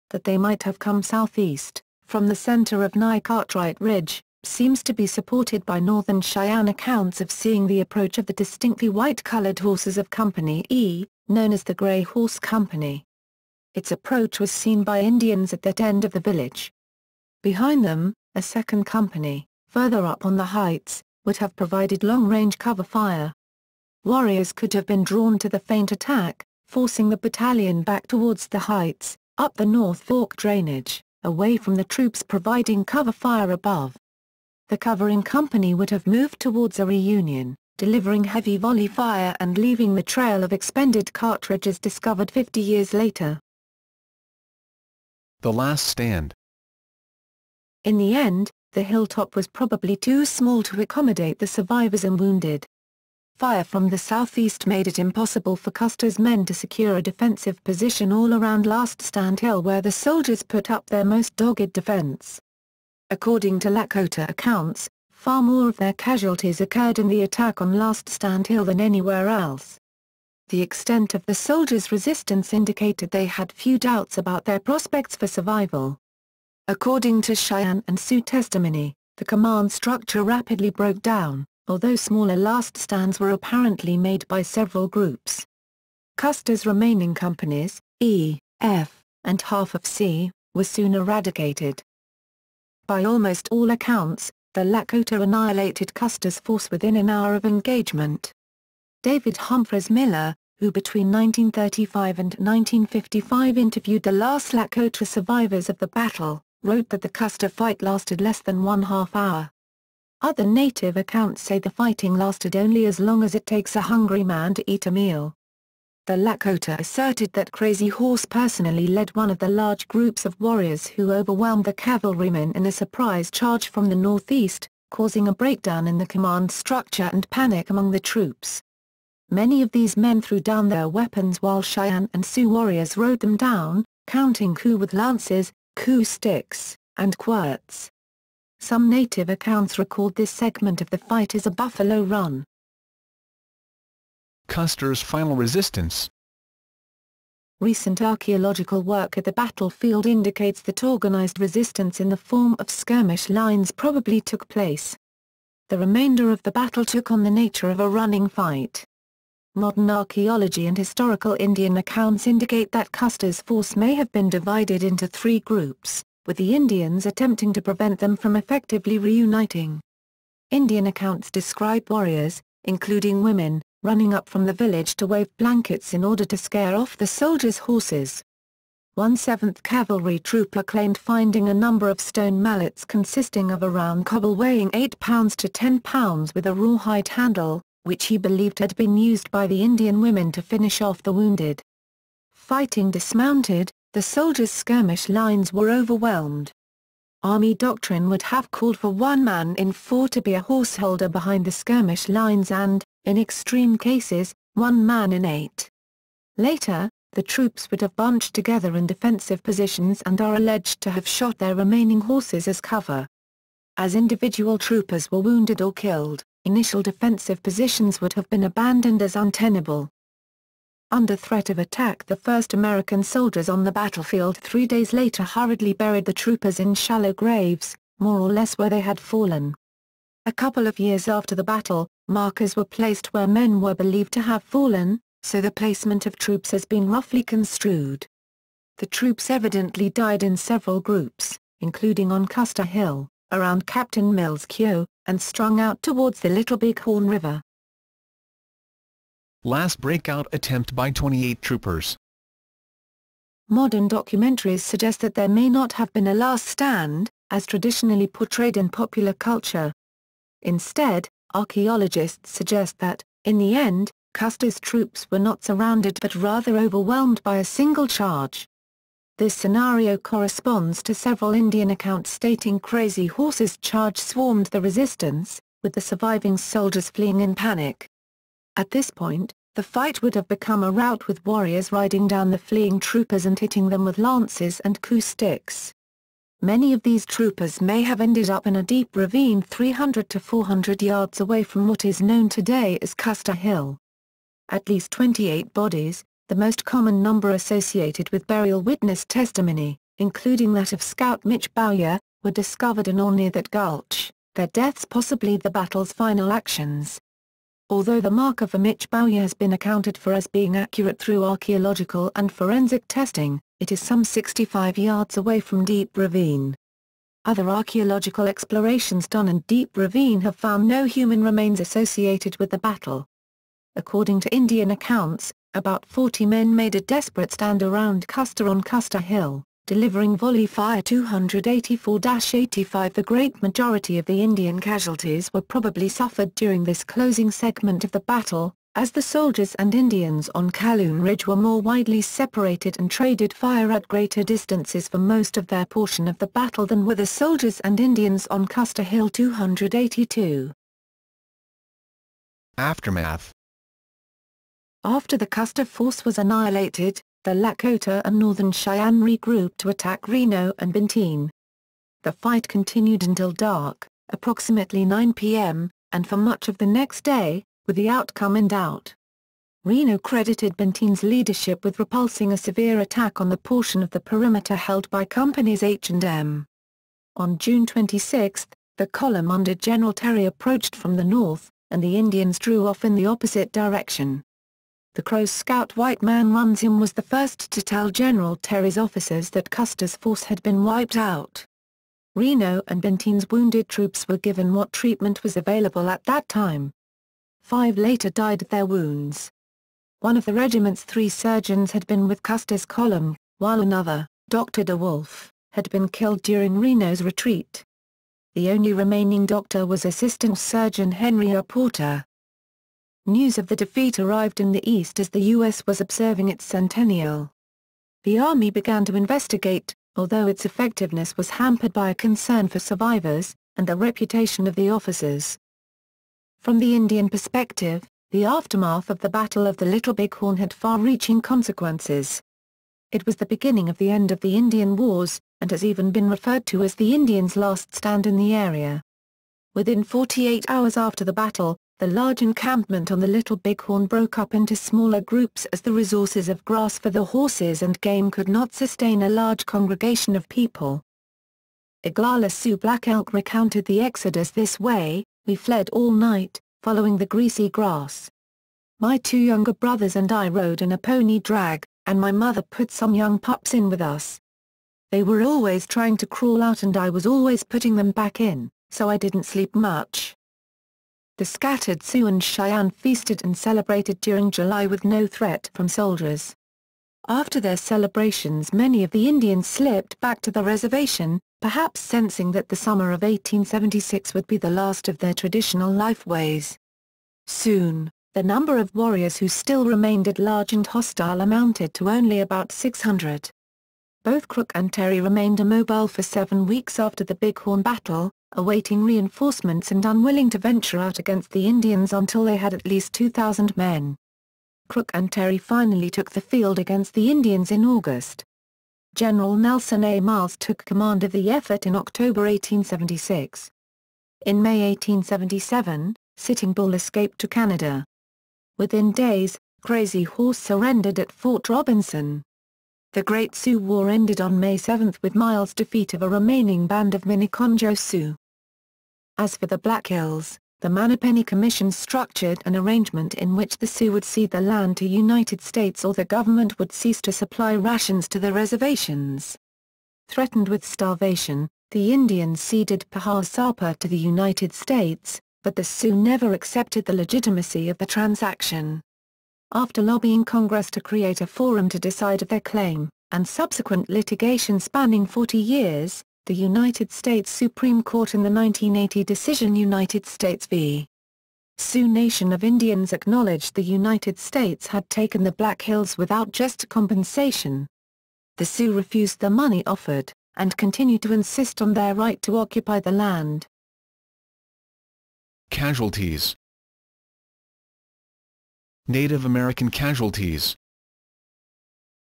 That they might have come southeast, from the center of Nye Cartwright Ridge, seems to be supported by northern Cheyenne accounts of seeing the approach of the distinctly white-colored horses of Company E, known as the Gray Horse Company. Its approach was seen by Indians at that end of the village. Behind them, a second company, further up on the heights, would have provided long-range cover fire. warriors could have been drawn to the feint attack, forcing the battalion back towards the heights, up the North Fork drainage, away from the troops providing cover fire above. The covering company would have moved towards a reunion, delivering heavy volley fire and leaving the trail of expended cartridges discovered 50 years later. The Last Stand. In the end, the hilltop was probably too small to accommodate the survivors and wounded. Fire from the southeast made it impossible for Custer's men to secure a defensive position all around Last Stand Hill, where the soldiers put up their most dogged defense. According to Lakota accounts, far more of their casualties occurred in the attack on Last Stand Hill than anywhere else. The extent of the soldiers' resistance indicated they had few doubts about their prospects for survival. According to Cheyenne and Sioux testimony, the command structure rapidly broke down, although smaller last stands were apparently made by several groups. Custer's remaining companies, E, F, and half of C, were soon eradicated. By almost all accounts, the Lakota annihilated Custer's force within an hour of engagement. David Humphreys Miller, who between 1935 and 1955 interviewed the last Lakota survivors of the battle, wrote that the Custer fight lasted less than 1/2 hour. Other native accounts say the fighting lasted only as long as it takes a hungry man to eat a meal. The Lakota asserted that Crazy Horse personally led one of the large groups of warriors who overwhelmed the cavalrymen in a surprise charge from the northeast, causing a breakdown in the command structure and panic among the troops. Many of these men threw down their weapons while Cheyenne and Sioux warriors rode them down, counting coup with lances, coup sticks, and quirts. Some native accounts record this segment of the fight as a buffalo run. Custer's final resistance. Recent archaeological work at the battlefield indicates that organized resistance in the form of skirmish lines probably took place. The remainder of the battle took on the nature of a running fight. Modern archaeology and historical Indian accounts indicate that Custer's force may have been divided into 3 groups, with the Indians attempting to prevent them from effectively reuniting. Indian accounts describe warriors, including women, running up from the village to wave blankets in order to scare off the soldiers' horses. One 7th Cavalry trooper claimed finding a number of stone mallets consisting of a round cobble weighing 8 pounds to 10 pounds with a rawhide handle, which he believed had been used by the Indian women to finish off the wounded. Fighting dismounted, the soldiers' skirmish lines were overwhelmed. Army doctrine would have called for 1 man in 4 to be a horseholder behind the skirmish lines and, in extreme cases, 1 man in 8. Later, the troops would have bunched together in defensive positions and are alleged to have shot their remaining horses as cover. As individual troopers were wounded or killed, initial defensive positions would have been abandoned as untenable. Under threat of attack, the first American soldiers on the battlefield 3 days later hurriedly buried the troopers in shallow graves, more or less where they had fallen. A couple of years after the battle, markers were placed where men were believed to have fallen, so the placement of troops has been roughly construed. The troops evidently died in several groups, including on Custer Hill, around Captain Mills Keogh, and strung out towards the Little Bighorn River. Last breakout attempt by 28 troopers. Modern documentaries suggest that there may not have been a last stand, as traditionally portrayed in popular culture. Instead, archaeologists suggest that, in the end, Custer's troops were not surrounded but rather overwhelmed by a single charge. This scenario corresponds to several Indian accounts stating Crazy Horse's charge swarmed the resistance, with the surviving soldiers fleeing in panic. At this point, the fight would have become a rout with warriors riding down the fleeing troopers and hitting them with lances and coup sticks. Many of these troopers may have ended up in a deep ravine 300 to 400 yards away from what is known today as Custer Hill. At least 28 bodies, the most common number associated with burial witness testimony, including that of Scout Mitch Bowyer, were discovered in or near that gulch, their deaths possibly the battle's final actions. Although the marker for Mitch Bowyer has been accounted for as being accurate through archaeological and forensic testing, it is some 65 yards away from Deep Ravine. Other archaeological explorations done in Deep Ravine have found no human remains associated with the battle. According to Indian accounts, about 40 men made a desperate stand around Custer on Custer Hill, delivering volley fire 284-85. The great majority of the Indian casualties were probably suffered during this closing segment of the battle, as the soldiers and Indians on Calhoun Ridge were more widely separated and traded fire at greater distances for most of their portion of the battle than were the soldiers and Indians on Custer Hill. 282. Aftermath. After the Custer force was annihilated, the Lakota and Northern Cheyenne regrouped to attack Reno and Benton. The fight continued until dark, approximately 9 p.m., and for much of the next day, with the outcome in doubt. Reno credited Benton's leadership with repulsing a severe attack on the portion of the perimeter held by Companies H and M. On June 26, the column under General Terry approached from the north, and the Indians drew off in the opposite direction. The Crow's scout White Man Runs Him was the first to tell General Terry's officers that Custer's force had been wiped out. Reno and Benton's wounded troops were given what treatment was available at that time. 5 later died of their wounds. One of the regiment's 3 surgeons had been with Custer's column, while another, Dr. DeWolf, had been killed during Reno's retreat. The only remaining doctor was Assistant Surgeon Henry R. Porter. News of the defeat arrived in the East as the U.S. was observing its centennial. The Army began to investigate, although its effectiveness was hampered by a concern for survivors, and the reputation of the officers. From the Indian perspective, the aftermath of the Battle of the Little Bighorn had far-reaching consequences. It was the beginning of the end of the Indian Wars, and has even been referred to as the Indians' last stand in the area. Within 48 hours after the battle, the large encampment on the Little Bighorn broke up into smaller groups as the resources of grass for the horses and game could not sustain a large congregation of people. Oglala Sioux Black Elk recounted the exodus this way: "We fled all night, following the greasy grass. My 2 younger brothers and I rode in a pony drag, and my mother put some young pups in with us. They were always trying to crawl out and I was always putting them back in, so I didn't sleep much." The scattered Sioux and Cheyenne feasted and celebrated during July with no threat from soldiers. After their celebrations, many of the Indians slipped back to the reservation, perhaps sensing that the summer of 1876 would be the last of their traditional lifeways. Soon, the number of warriors who still remained at large and hostile amounted to only about 600. Both Crook and Terry remained immobile for 7 weeks after the Bighorn Battle, awaiting reinforcements and unwilling to venture out against the Indians until they had at least 2,000 men. Crook and Terry finally took the field against the Indians in August. General Nelson A. Miles took command of the effort in October 1876. In May 1877, Sitting Bull escaped to Canada. Within days, Crazy Horse surrendered at Fort Robinson. The Great Sioux War ended on May 7 with Miles' defeat of a remaining band of Miniconjo Sioux. As for the Black Hills, the Mannapenny Commission structured an arrangement in which the Sioux would cede the land to United States or the government would cease to supply rations to the reservations. Threatened with starvation, the Indians ceded Pahasapa to the United States, but the Sioux never accepted the legitimacy of the transaction. After lobbying Congress to create a forum to decide their claim, and subsequent litigation spanning 40 years, the United States Supreme Court in the 1980 decision United States v. Sioux Nation of Indians acknowledged the United States had taken the Black Hills without just compensation. The Sioux refused the money offered, and continued to insist on their right to occupy the land. Casualties. Native American casualties.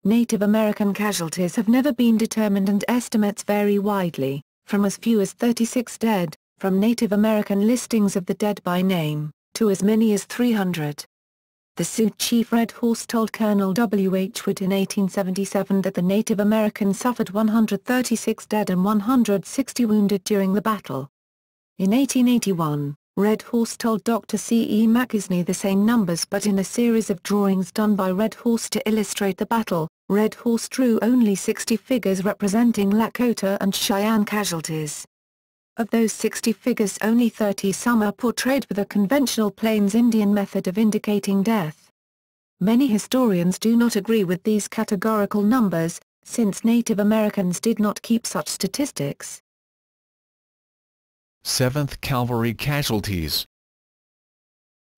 Native American casualties have never been determined and estimates vary widely, from as few as 36 dead, from Native American listings of the dead by name, to as many as 300. The Sioux chief Red Horse told Colonel W. H. Wood in 1877 that the Native Americans suffered 136 dead and 160 wounded during the battle. In 1881, Red Horse told Dr. C. E. McIsney the same numbers, but in a series of drawings done by Red Horse to illustrate the battle, Red Horse drew only 60 figures representing Lakota and Cheyenne casualties. Of those 60 figures, only 30-some are portrayed with a conventional Plains Indian method of indicating death. Many historians do not agree with these categorical numbers, since Native Americans did not keep such statistics. 7th Cavalry Casualties.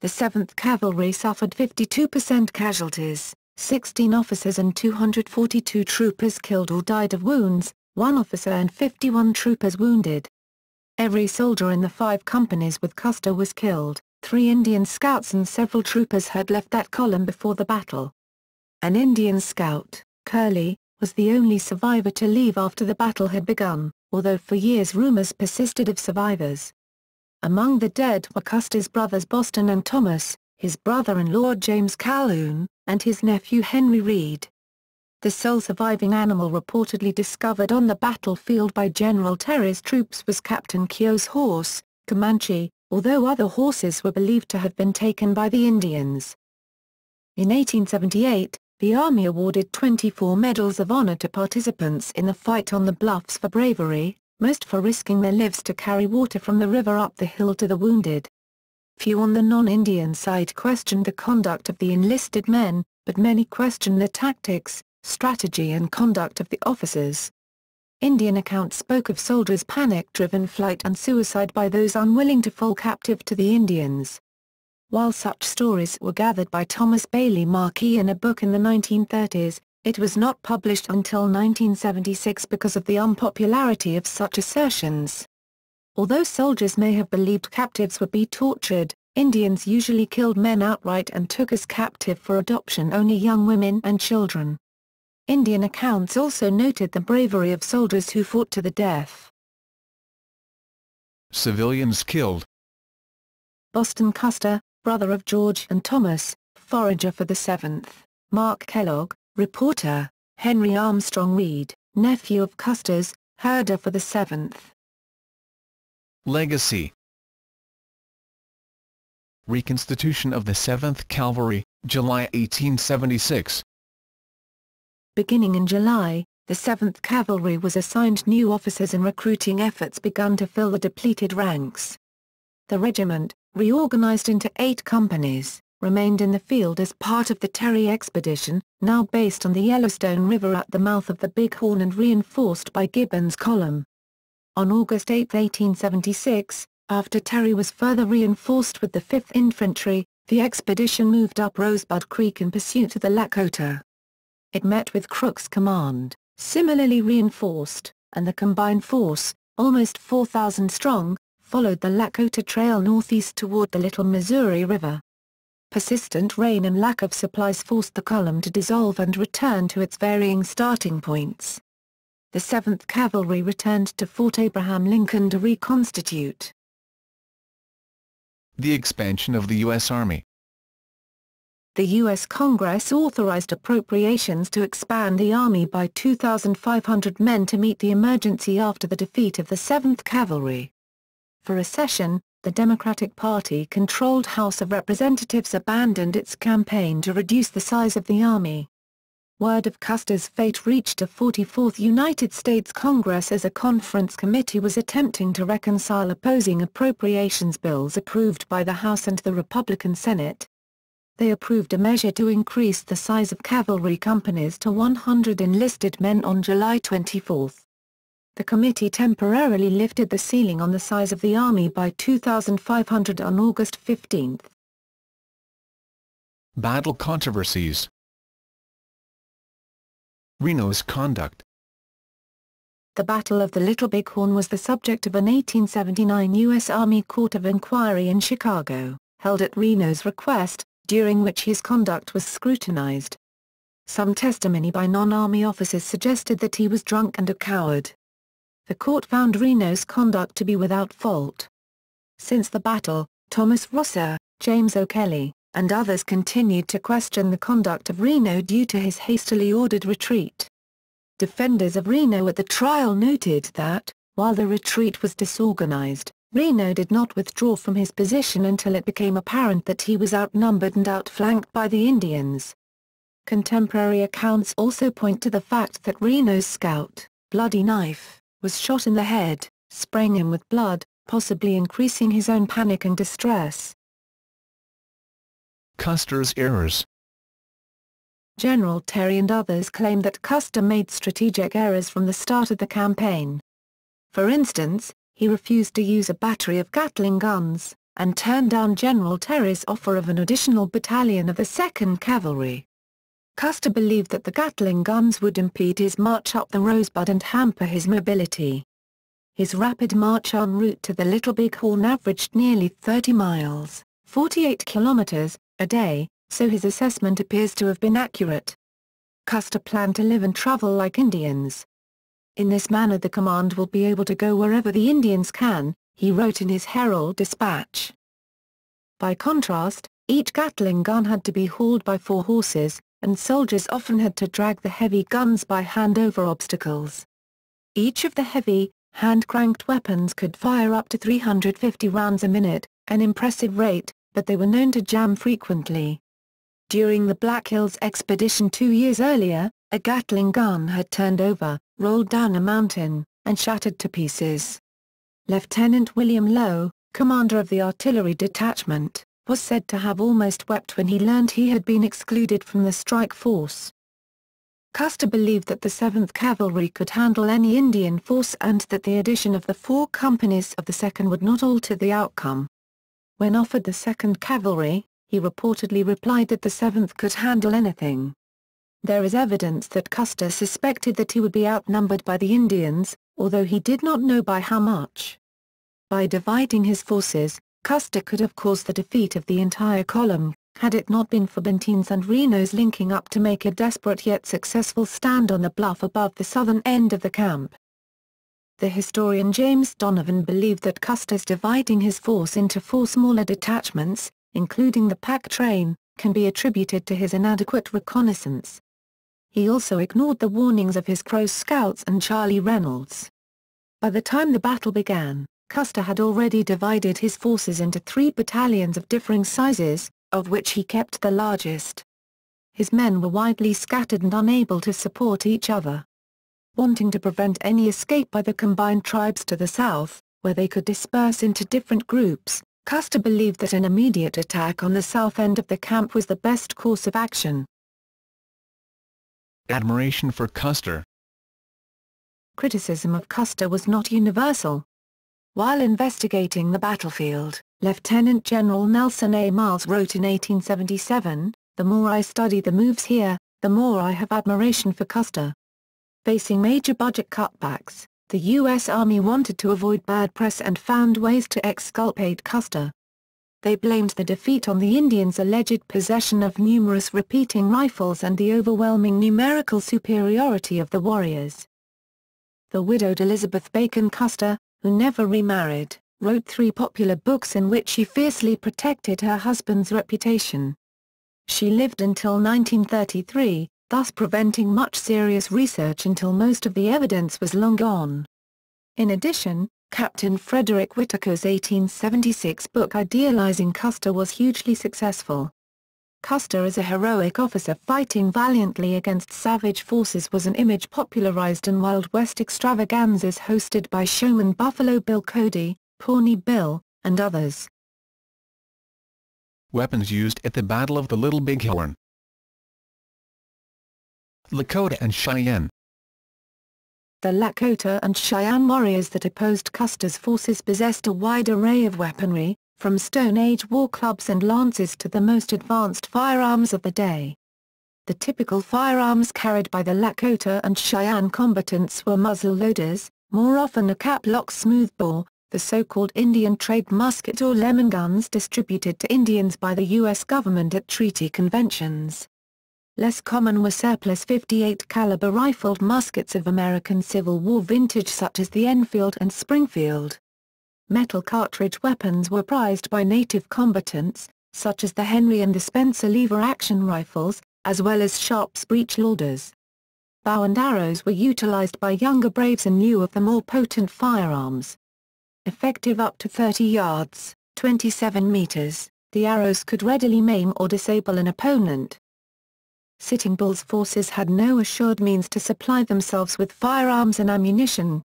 The 7th Cavalry suffered 52% casualties, 16 officers and 242 troopers killed or died of wounds, 1 officer and 51 troopers wounded. Every soldier in the 5 companies with Custer was killed. 3 Indian scouts and several troopers had left that column before the battle. An Indian scout, Curley, was the only survivor to leave after the battle had begun, although for years rumors persisted of survivors. Among the dead were Custer's brothers Boston and Thomas, his brother-in-law James Calhoun, and his nephew Henry Reed. The sole surviving animal reportedly discovered on the battlefield by General Terry's troops was Captain Keogh's horse, Comanche, although other horses were believed to have been taken by the Indians. In 1878, the Army awarded 24 Medals of Honor to participants in the fight on the Bluffs for bravery, most for risking their lives to carry water from the river up the hill to the wounded. Few on the non-Indian side questioned the conduct of the enlisted men, but many questioned the tactics, strategy and conduct of the officers. Indian accounts spoke of soldiers' panic-driven flight and suicide by those unwilling to fall captive to the Indians. While such stories were gathered by Thomas Bailey Markey in a book in the 1930s, it was not published until 1976 because of the unpopularity of such assertions. Although soldiers may have believed captives would be tortured, Indians usually killed men outright and took as captive for adoption only young women and children. Indian accounts also noted the bravery of soldiers who fought to the death. Civilians killed. Boston Custer, brother of George and Thomas, forager for the 7th, Mark Kellogg, reporter, Henry Armstrong Reed, nephew of Custer's, herder for the 7th. Legacy. Reconstitution of the 7th Cavalry, July 1876. Beginning in July, the 7th Cavalry was assigned new officers and recruiting efforts began to fill the depleted ranks. The regiment, reorganized into 8 companies, remained in the field as part of the Terry expedition, now based on the Yellowstone River at the mouth of the Bighorn and reinforced by Gibbon's column. On August 8, 1876, after Terry was further reinforced with the 5th Infantry, the expedition moved up Rosebud Creek in pursuit of the Lakota. It met with Crook's command, similarly reinforced, and the combined force, almost 4,000 strong, followed the Lakota Trail northeast toward the Little Missouri River. Persistent rain and lack of supplies forced the column to dissolve and return to its varying starting points. The 7th Cavalry returned to Fort Abraham Lincoln to reconstitute. The expansion of the U.S. Army. The U.S. Congress authorized appropriations to expand the Army by 2,500 men to meet the emergency after the defeat of the 7th Cavalry. For a session, the Democratic Party-controlled House of Representatives abandoned its campaign to reduce the size of the Army. Word of Custer's fate reached a 44th United States Congress as a conference committee was attempting to reconcile opposing appropriations bills approved by the House and the Republican Senate. They approved a measure to increase the size of cavalry companies to 100 enlisted men on July 24. The committee temporarily lifted the ceiling on the size of the Army by 2,500 on August 15. Battle controversies. Reno's conduct. The Battle of the Little Bighorn was the subject of an 1879 U.S. Army Court of Inquiry in Chicago, held at Reno's request, during which his conduct was scrutinized. Some testimony by non-Army officers suggested that he was drunk and a coward. The court found Reno's conduct to be without fault. Since the battle, Thomas Rosser, James O'Kelly, and others continued to question the conduct of Reno due to his hastily ordered retreat. Defenders of Reno at the trial noted that, while the retreat was disorganized, Reno did not withdraw from his position until it became apparent that he was outnumbered and outflanked by the Indians. Contemporary accounts also point to the fact that Reno's scout, Bloody Knife, was shot in the head, spraying him with blood, possibly increasing his own panic and distress. Custer's errors. General Terry and others claim that Custer made strategic errors from the start of the campaign. For instance, he refused to use a battery of Gatling guns, and turned down General Terry's offer of an additional battalion of the 2nd Cavalry. Custer believed that the Gatling guns would impede his march up the Rosebud and hamper his mobility. His rapid march en route to the Little Bighorn averaged nearly 30 miles, 48 kilometers, a day, so his assessment appears to have been accurate. Custer planned to live and travel like Indians. In this manner the command will be able to go wherever the Indians can, he wrote in his Herald Dispatch. By contrast, each Gatling gun had to be hauled by 4 horses, and soldiers often had to drag the heavy guns by hand over obstacles. Each of the heavy, hand-cranked weapons could fire up to 350 rounds a minute, an impressive rate, but they were known to jam frequently. During the Black Hills expedition 2 years earlier, a Gatling gun had turned over, rolled down a mountain, and shattered to pieces. Lieutenant William Lowe, commander of the artillery detachment, was said to have almost wept when he learned he had been excluded from the strike force. Custer believed that the 7th Cavalry could handle any Indian force and that the addition of the 4 companies of the 2nd would not alter the outcome. When offered the 2nd Cavalry, he reportedly replied that the 7th could handle anything. There is evidence that Custer suspected that he would be outnumbered by the Indians, although he did not know by how much. By dividing his forces, Custer could have caused the defeat of the entire column, had it not been for Benton's and Reno's linking up to make a desperate yet successful stand on the bluff above the southern end of the camp. The historian James Donovan believed that Custer's dividing his force into 4 smaller detachments, including the pack train, can be attributed to his inadequate reconnaissance. He also ignored the warnings of his Crow scouts and Charlie Reynolds. By the time the battle began, Custer had already divided his forces into 3 battalions of differing sizes, of which he kept the largest. His men were widely scattered and unable to support each other. Wanting to prevent any escape by the combined tribes to the south, where they could disperse into different groups, Custer believed that an immediate attack on the south end of the camp was the best course of action. Admiration for Custer. Criticism of Custer was not universal. While investigating the battlefield, Lieutenant General Nelson A. Miles wrote in 1877, "The more I study the moves here, the more I have admiration for Custer." Facing major budget cutbacks, the U.S. Army wanted to avoid bad press and found ways to exculpate Custer. They blamed the defeat on the Indians' alleged possession of numerous repeating rifles and the overwhelming numerical superiority of the warriors. The widowed Elizabeth Bacon Custer, who never remarried, wrote 3 popular books in which she fiercely protected her husband's reputation. She lived until 1933, thus preventing much serious research until most of the evidence was long gone. In addition, Captain Frederick Whitaker's 1876 book Idealizing Custer was hugely successful. Custer as a heroic officer fighting valiantly against savage forces was an image popularized in Wild West extravaganzas hosted by showman Buffalo Bill Cody, Pawnee Bill, and others. Weapons used at the Battle of the Little Bighorn. Lakota and Cheyenne. The Lakota and Cheyenne warriors that opposed Custer's forces possessed a wide array of weaponry, from Stone Age war clubs and lances to the most advanced firearms of the day. The typical firearms carried by the Lakota and Cheyenne combatants were muzzle loaders, more often a cap-lock smoothbore, the so-called Indian trade musket or lemon guns distributed to Indians by the U.S. government at treaty conventions. Less common were surplus .58 caliber rifled muskets of American Civil War vintage such as the Enfield and Springfield. Metal cartridge weapons were prized by native combatants, such as the Henry and the Spencer lever-action rifles, as well as Sharp's breech loaders. Bow and arrows were utilized by younger braves in lieu of the more potent firearms. Effective up to 30 yards, 27 meters, the arrows could readily maim or disable an opponent. Sitting Bull's forces had no assured means to supply themselves with firearms and ammunition.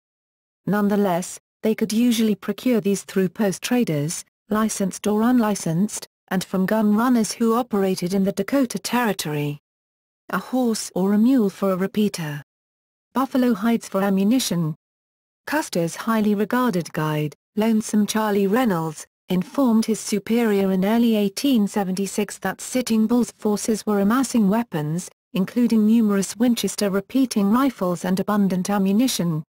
Nonetheless, They could usually procure these through post traders, licensed or unlicensed, and from gun runners who operated in the Dakota Territory. A horse or a mule for a repeater. Buffalo hides for ammunition. Custer's highly regarded guide, Lonesome Charlie Reynolds, informed his superior in early 1876 that Sitting Bull's forces were amassing weapons, including numerous Winchester repeating rifles and abundant ammunition.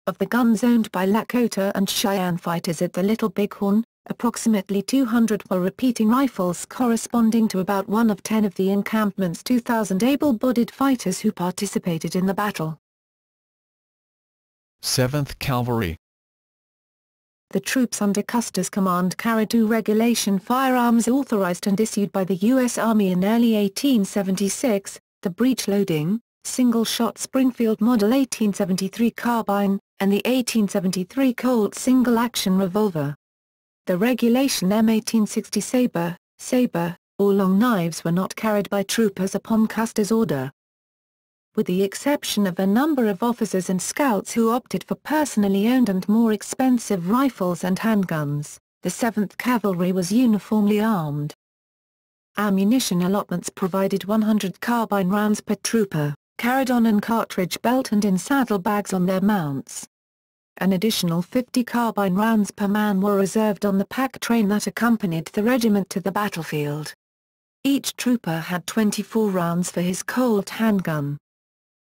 Of the guns owned by Lakota and Cheyenne fighters at the Little Bighorn, approximately 200 were repeating rifles, corresponding to about 1 of 10 of the encampment's 2,000 able-bodied fighters who participated in the battle. 7th Cavalry. The troops under Custer's command carried 2 regulation firearms authorized and issued by the U.S. Army in early 1876, the breech-loading, single-shot Springfield Model 1873 carbine, and the 1873 Colt single-action revolver. The regulation M1860 saber, or long knives were not carried by troopers upon Custer's order. With the exception of a number of officers and scouts who opted for personally owned and more expensive rifles and handguns, the 7th Cavalry was uniformly armed. Ammunition allotments provided 100 carbine rounds per trooper, carried on an cartridge belt and in saddlebags on their mounts. An additional 50 carbine rounds per man were reserved on the pack train that accompanied the regiment to the battlefield. Each trooper had 24 rounds for his Colt handgun.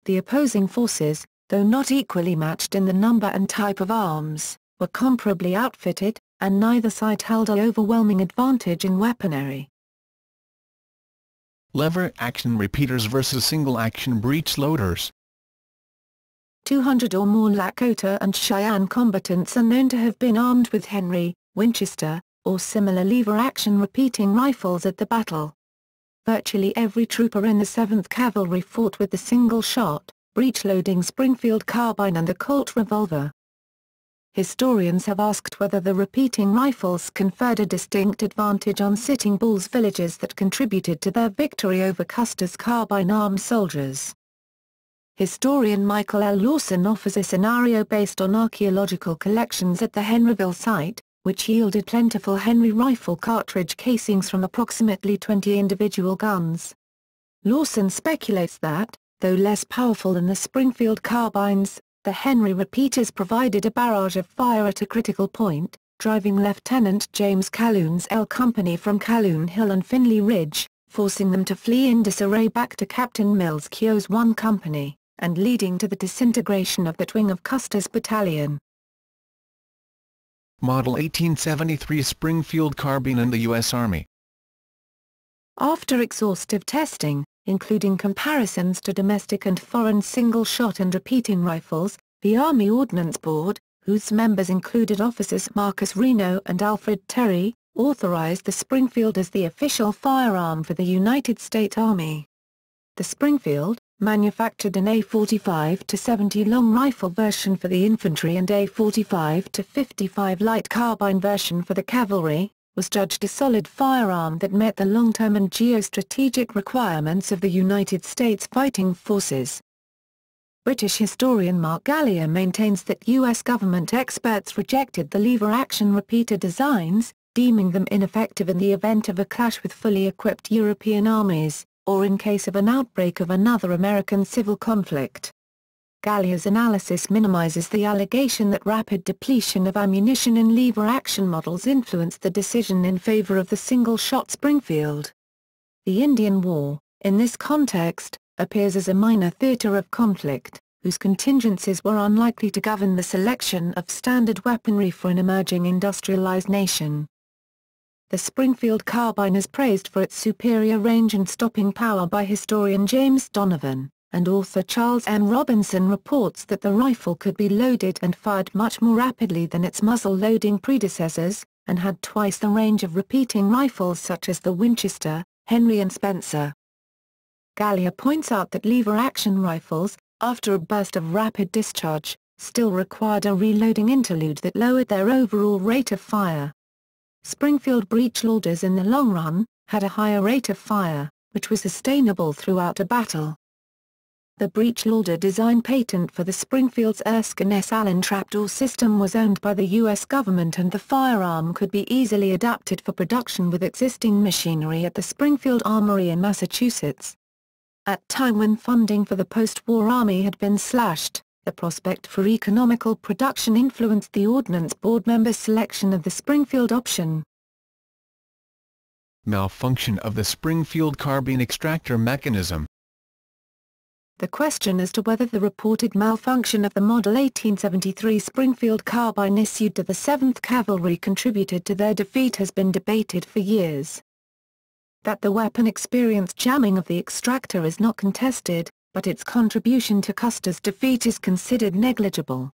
The opposing forces, though not equally matched in the number and type of arms, were comparably outfitted, and neither side held an overwhelming advantage in weaponry. Lever-action repeaters versus single-action breech-loaders. 200 or more Lakota and Cheyenne combatants are known to have been armed with Henry, Winchester, or similar lever-action repeating rifles at the battle. Virtually every trooper in the 7th Cavalry fought with the single-shot, breech-loading Springfield carbine and the Colt revolver. Historians have asked whether the repeating rifles conferred a distinct advantage on Sitting Bull's villagers that contributed to their victory over Custer's carbine-armed soldiers. Historian Michael L. Lawson offers a scenario based on archaeological collections at the Henryville site, which yielded plentiful Henry rifle cartridge casings from approximately 20 individual guns. Lawson speculates that, though less powerful than the Springfield carbines, the Henry repeaters provided a barrage of fire at a critical point, driving Lieutenant James Calhoun's L Company from Calhoun Hill and Finley Ridge, forcing them to flee in disarray back to Captain Mills Keogh's 1 Company, and leading to the disintegration of that wing of Custer's battalion. Model 1873 Springfield Carbine in the U.S. Army. After exhaustive testing, including comparisons to domestic and foreign single-shot and repeating rifles, the Army Ordnance Board, whose members included officers Marcus Reno and Alfred Terry, authorized the Springfield as the official firearm for the United States Army. The Springfield, manufactured an A45-70 long rifle version for the infantry and A45-55 light carbine version for the cavalry, was judged a solid firearm that met the long-term and geostrategic requirements of the United States fighting forces. British historian Mark Gallier maintains that U.S. government experts rejected the lever-action repeater designs, deeming them ineffective in the event of a clash with fully equipped European armies, or in case of an outbreak of another American civil conflict. Gallier's analysis minimizes the allegation that rapid depletion of ammunition in lever-action models influenced the decision in favor of the single-shot Springfield. The Indian War, in this context, appears as a minor theater of conflict, whose contingencies were unlikely to govern the selection of standard weaponry for an emerging industrialized nation. The Springfield carbine is praised for its superior range and stopping power by historian James Donovan, and author Charles M. Robinson reports that the rifle could be loaded and fired much more rapidly than its muzzle-loading predecessors, and had twice the range of repeating rifles such as the Winchester, Henry and Spencer. Gallier points out that lever-action rifles, after a burst of rapid discharge, still required a reloading interlude that lowered their overall rate of fire. Springfield breech-loaders in the long run, had a higher rate of fire, which was sustainable throughout a battle. The breech-loader design patent for the Springfield's Erskine S. Allen trapdoor system was owned by the U.S. government, and the firearm could be easily adapted for production with existing machinery at the Springfield Armory in Massachusetts. At a time when funding for the post-war Army had been slashed, the prospect for economical production influenced the Ordnance Board members' selection of the Springfield option. Malfunction of the Springfield Carbine extractor mechanism. The question as to whether the reported malfunction of the Model 1873 Springfield Carbine issued to the 7th Cavalry contributed to their defeat has been debated for years. That the weapon experienced jamming of the extractor is not contested, but its contribution to Custer's defeat is considered negligible.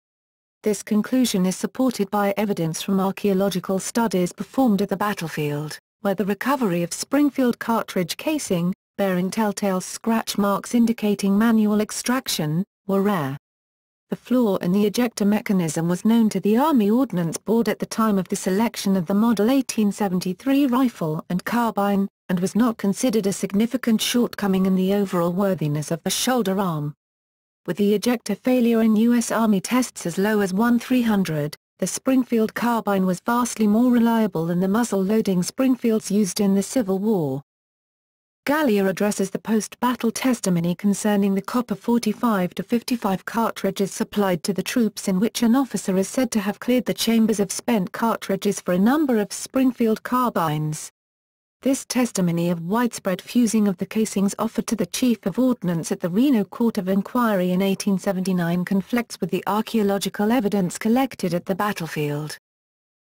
This conclusion is supported by evidence from archaeological studies performed at the battlefield, where the recovery of Springfield cartridge casing, bearing telltale scratch marks indicating manual extraction, were rare. The flaw in the ejector mechanism was known to the Army Ordnance Board at the time of the selection of the Model 1873 rifle and carbine, and was not considered a significant shortcoming in the overall worthiness of the shoulder arm. With the ejector failure in U.S. Army tests as low as 1/300, the Springfield carbine was vastly more reliable than the muzzle-loading Springfields used in the Civil War. Gall addresses the post-battle testimony concerning the copper 45-55 cartridges supplied to the troops, in which an officer is said to have cleared the chambers of spent cartridges for a number of Springfield carbines. This testimony of widespread fusing of the casings offered to the Chief of Ordnance at the Reno Court of Inquiry in 1879 conflicts with the archaeological evidence collected at the battlefield.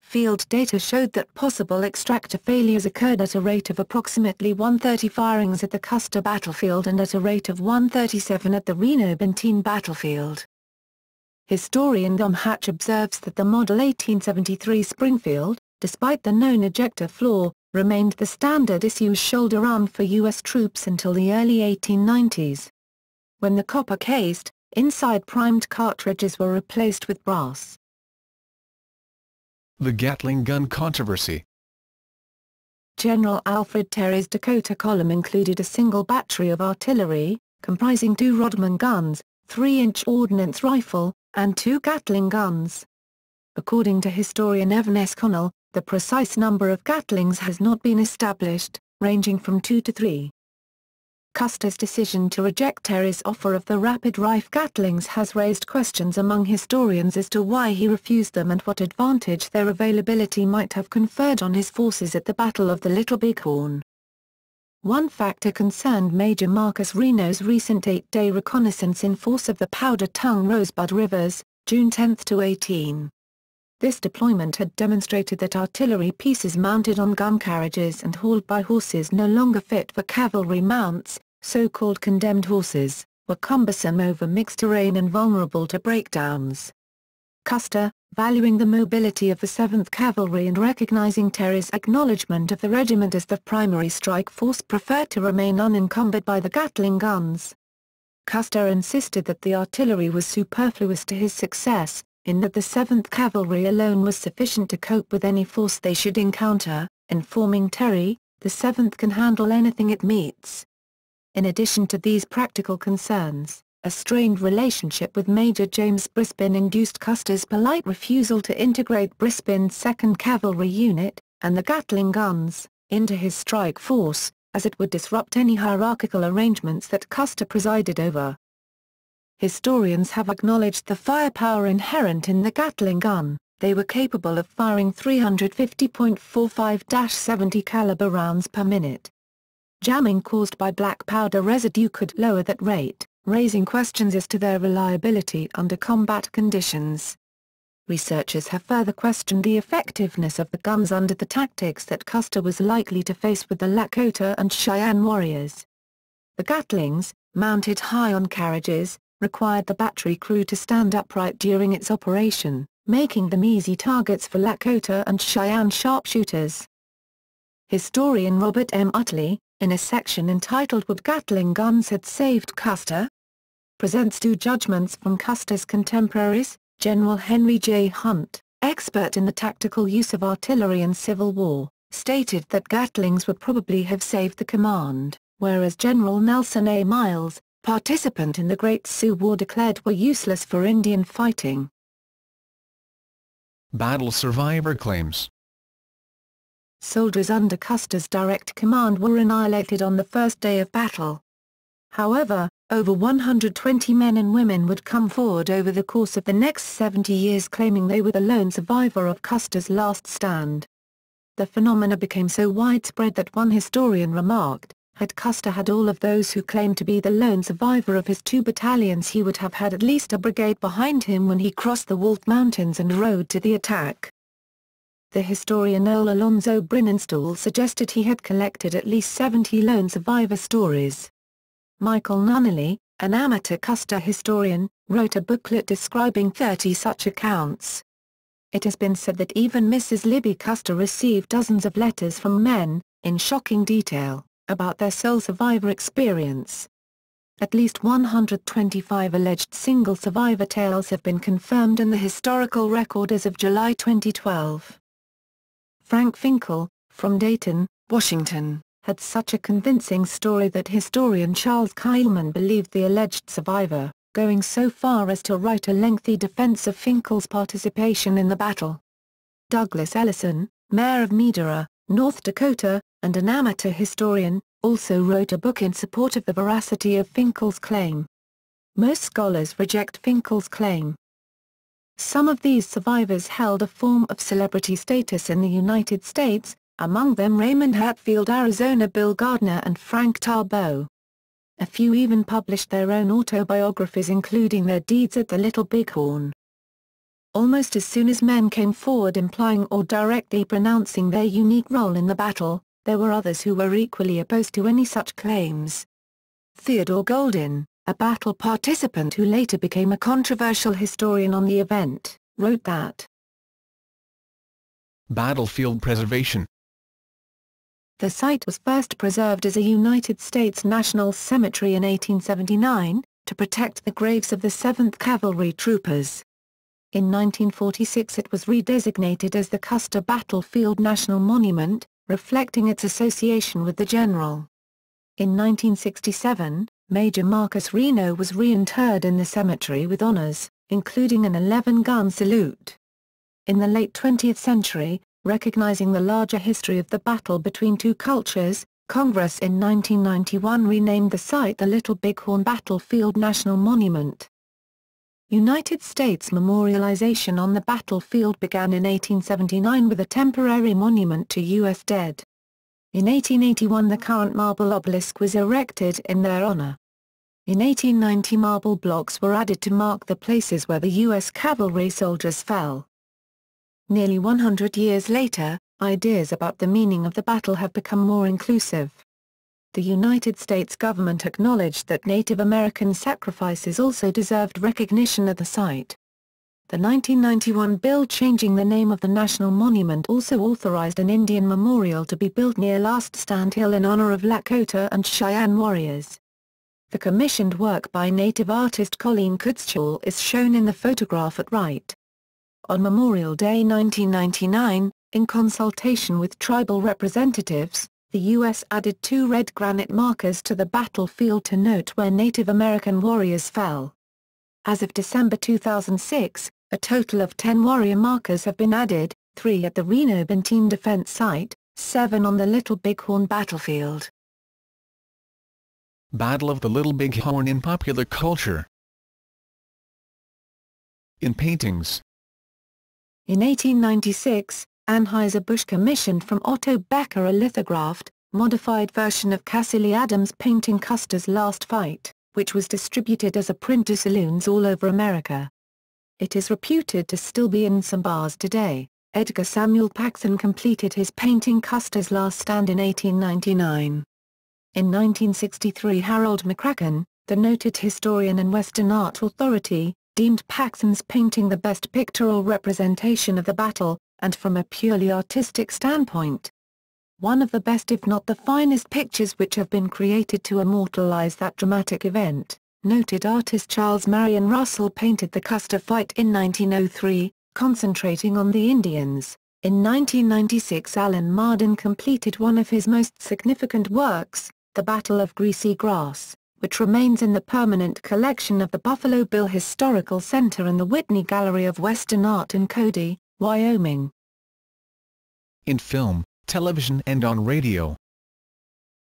Field data showed that possible extractor failures occurred at a rate of approximately 130 firings at the Custer battlefield and at a rate of 137 at the Reno-Benton battlefield. Historian Dom Hatch observes that the Model 1873 Springfield, despite the known ejector flaw, remained the standard issue shoulder arm for U.S. troops until the early 1890s. When the copper-cased, inside-primed cartridges were replaced with brass. The Gatling gun controversy. General Alfred Terry's Dakota column included a single battery of artillery, comprising 2 Rodman guns, 3-inch ordnance rifle, and 2 Gatling guns. According to historian Evan S. Connell, the precise number of Gatlings has not been established, ranging from 2 to 3. Custer's decision to reject Terry's offer of the rapid Rife Gatlings has raised questions among historians as to why he refused them and what advantage their availability might have conferred on his forces at the Battle of the Little Bighorn. One factor concerned Major Marcus Reno's recent 8-day reconnaissance in force of the Powder Tongue Rosebud Rivers, June 10 to 18. This deployment had demonstrated that artillery pieces mounted on gun carriages and hauled by horses no longer fit for cavalry mounts, so-called condemned horses, were cumbersome over mixed terrain and vulnerable to breakdowns. Custer, valuing the mobility of the 7th Cavalry and recognizing Terry's acknowledgement of the regiment as the primary strike force, preferred to remain unencumbered by the Gatling guns. Custer insisted that the artillery was superfluous to his success, in that the 7th Cavalry alone was sufficient to cope with any force they should encounter, informing Terry, "The 7th can handle anything it meets." In addition to these practical concerns, a strained relationship with Major James Brispin induced Custer's polite refusal to integrate Brispin's 2nd Cavalry Unit, and the Gatling guns, into his strike force, as it would disrupt any hierarchical arrangements that Custer presided over. Historians have acknowledged the firepower inherent in the Gatling gun. They were capable of firing 350.45-70 caliber rounds per minute. Jamming caused by black powder residue could lower that rate, raising questions as to their reliability under combat conditions. Researchers have further questioned the effectiveness of the guns under the tactics that Custer was likely to face with the Lakota and Cheyenne warriors. The Gatlings, mounted high on carriages, required the battery crew to stand upright during its operation, making them easy targets for Lakota and Cheyenne sharpshooters. Historian Robert M. Utley, in a section entitled "Would Gatling Guns Had Saved Custer?", presents 2 judgments from Custer's contemporaries. General Henry J. Hunt, expert in the tactical use of artillery in Civil War, stated that Gatlings would probably have saved the command, whereas General Nelson A. Miles, participant in the Great Sioux War declared were useless for Indian fighting. Battle survivor claims. Soldiers under Custer's direct command were annihilated on the first day of battle. However, over 120 men and women would come forward over the course of the next 70 years claiming they were the lone survivor of Custer's last stand. The phenomena became so widespread that one historian remarked, had Custer had all of those who claimed to be the lone survivor of his 2 battalions, he would have had at least a brigade behind him when he crossed the Wolf Mountains and rode to the attack. The historian Earl Alonzo Brinnenstall suggested he had collected at least 70 lone survivor stories. Michael Nunnally, an amateur Custer historian, wrote a booklet describing 30 such accounts. It has been said that even Mrs. Libby Custer received dozens of letters from men, in shocking detail, about their sole survivor experience. At least 125 alleged single survivor tales have been confirmed in the historical record as of July 2012. Frank Finkel, from Dayton, Washington, had such a convincing story that historian Charles Keilman believed the alleged survivor, going so far as to write a lengthy defense of Finkel's participation in the battle. Douglas Ellison, mayor of Medora, North Dakota, and an amateur historian, also wrote a book in support of the veracity of Finkel's claim. Most scholars reject Finkel's claim. Some of these survivors held a form of celebrity status in the United States, among them Raymond Hatfield, Arizona Bill Gardner and Frank Tarboe. A few even published their own autobiographies including their deeds at the Little Bighorn. Almost as soon as men came forward implying or directly pronouncing their unique role in the battle, there were others who were equally opposed to any such claims. Theodore Golden, a battle participant who later became a controversial historian on the event, wrote that Battlefield preservation. The site was first preserved as a United States National Cemetery in 1879, to protect the graves of the 7th Cavalry troopers. In 1946 it was redesignated as the Custer Battlefield National Monument, reflecting its association with the general. In 1967, Major Marcus Reno was reinterred in the cemetery with honors, including an 11-gun salute. In the late 20th century, recognizing the larger history of the battle between two cultures, Congress in 1991 renamed the site the Little Bighorn Battlefield National Monument. United States memorialization on the battlefield began in 1879 with a temporary monument to U.S. dead. In 1881 the current marble obelisk was erected in their honor. In 1890 marble blocks were added to mark the places where the U.S. cavalry soldiers fell. Nearly 100 years later, ideas about the meaning of the battle have become more inclusive. The United States government acknowledged that Native American sacrifices also deserved recognition at the site. The 1991 bill changing the name of the national monument also authorized an Indian memorial to be built near Last Stand Hill in honor of Lakota and Cheyenne warriors. The commissioned work by native artist Colleen Kutzschall is shown in the photograph at right. On Memorial Day 1999, in consultation with tribal representatives, the U.S. added 2 red granite markers to the battlefield to note where Native American warriors fell. As of December 2006, a total of 10 warrior markers have been added, 3 at the Reno Benton Defense Site, 7 on the Little Bighorn battlefield. Battle of the Little Bighorn in popular culture. In paintings. In 1896, Anheuser-Busch commissioned from Otto Becker a lithographed, modified version of Cassilie Adams' painting Custer's Last Fight, which was distributed as a print to saloons all over America. It is reputed to still be in some bars today. Edgar Samuel Paxson completed his painting Custer's Last Stand in 1899. In 1963 Harold McCracken, the noted historian and Western art authority, deemed Paxson's painting the best pictorial representation of the battle, and from a purely artistic standpoint, one of the best if not the finest pictures which have been created to immortalize that dramatic event. Noted artist Charles Marion Russell painted the Custer fight in 1903, concentrating on the Indians. In 1996 Alan Marden completed one of his most significant works, The Battle of Greasy Grass, which remains in the permanent collection of the Buffalo Bill Historical Center and the Whitney Gallery of Western Art in Cody, Wyoming. In film, television and on radio.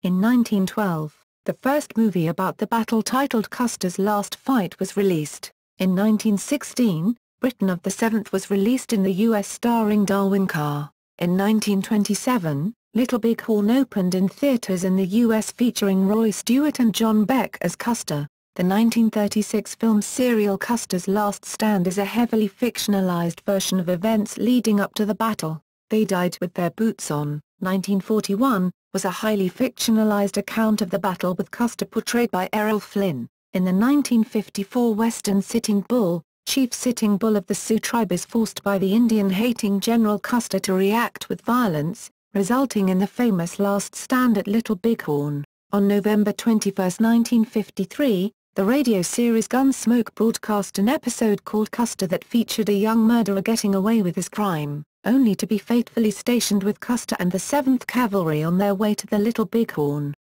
In 1912, the first movie about the battle titled Custer's Last Fight was released. In 1916, Britain of the Seventh was released in the U.S. starring Darwin Carr. In 1927, Little Bighorn opened in theaters in the U.S. featuring Roy Stewart and John Beck as Custer. The 1936 film serial Custer's Last Stand is a heavily fictionalized version of events leading up to the battle. They Died with Their Boots On, 1941, was a highly fictionalized account of the battle with Custer portrayed by Errol Flynn. In the 1954 Western Sitting Bull, Chief Sitting Bull of the Sioux tribe is forced by the Indian-hating General Custer to react with violence, resulting in the famous Last Stand at Little Bighorn. On November 21, 1953, the radio series Gunsmoke broadcast an episode called Custer that featured a young murderer getting away with his crime, only to be fatefully stationed with Custer and the 7th Cavalry on their way to the Little Bighorn.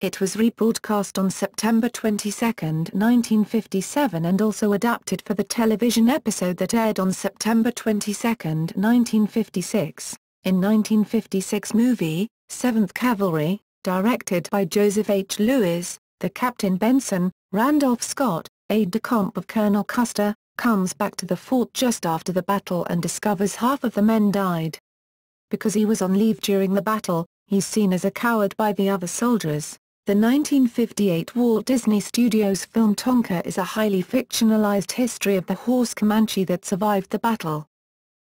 It was rebroadcast on September 22, 1957 and also adapted for the television episode that aired on September 22, 1956. In 1956 movie, 7th Cavalry, directed by Joseph H. Lewis, the Captain Benson, Randolph Scott, aide-de-camp of Colonel Custer, comes back to the fort just after the battle and discovers half of the men died. Because he was on leave during the battle, he's seen as a coward by the other soldiers. The 1958 Walt Disney Studios film Tonka is a highly fictionalized history of the horse Comanche that survived the battle.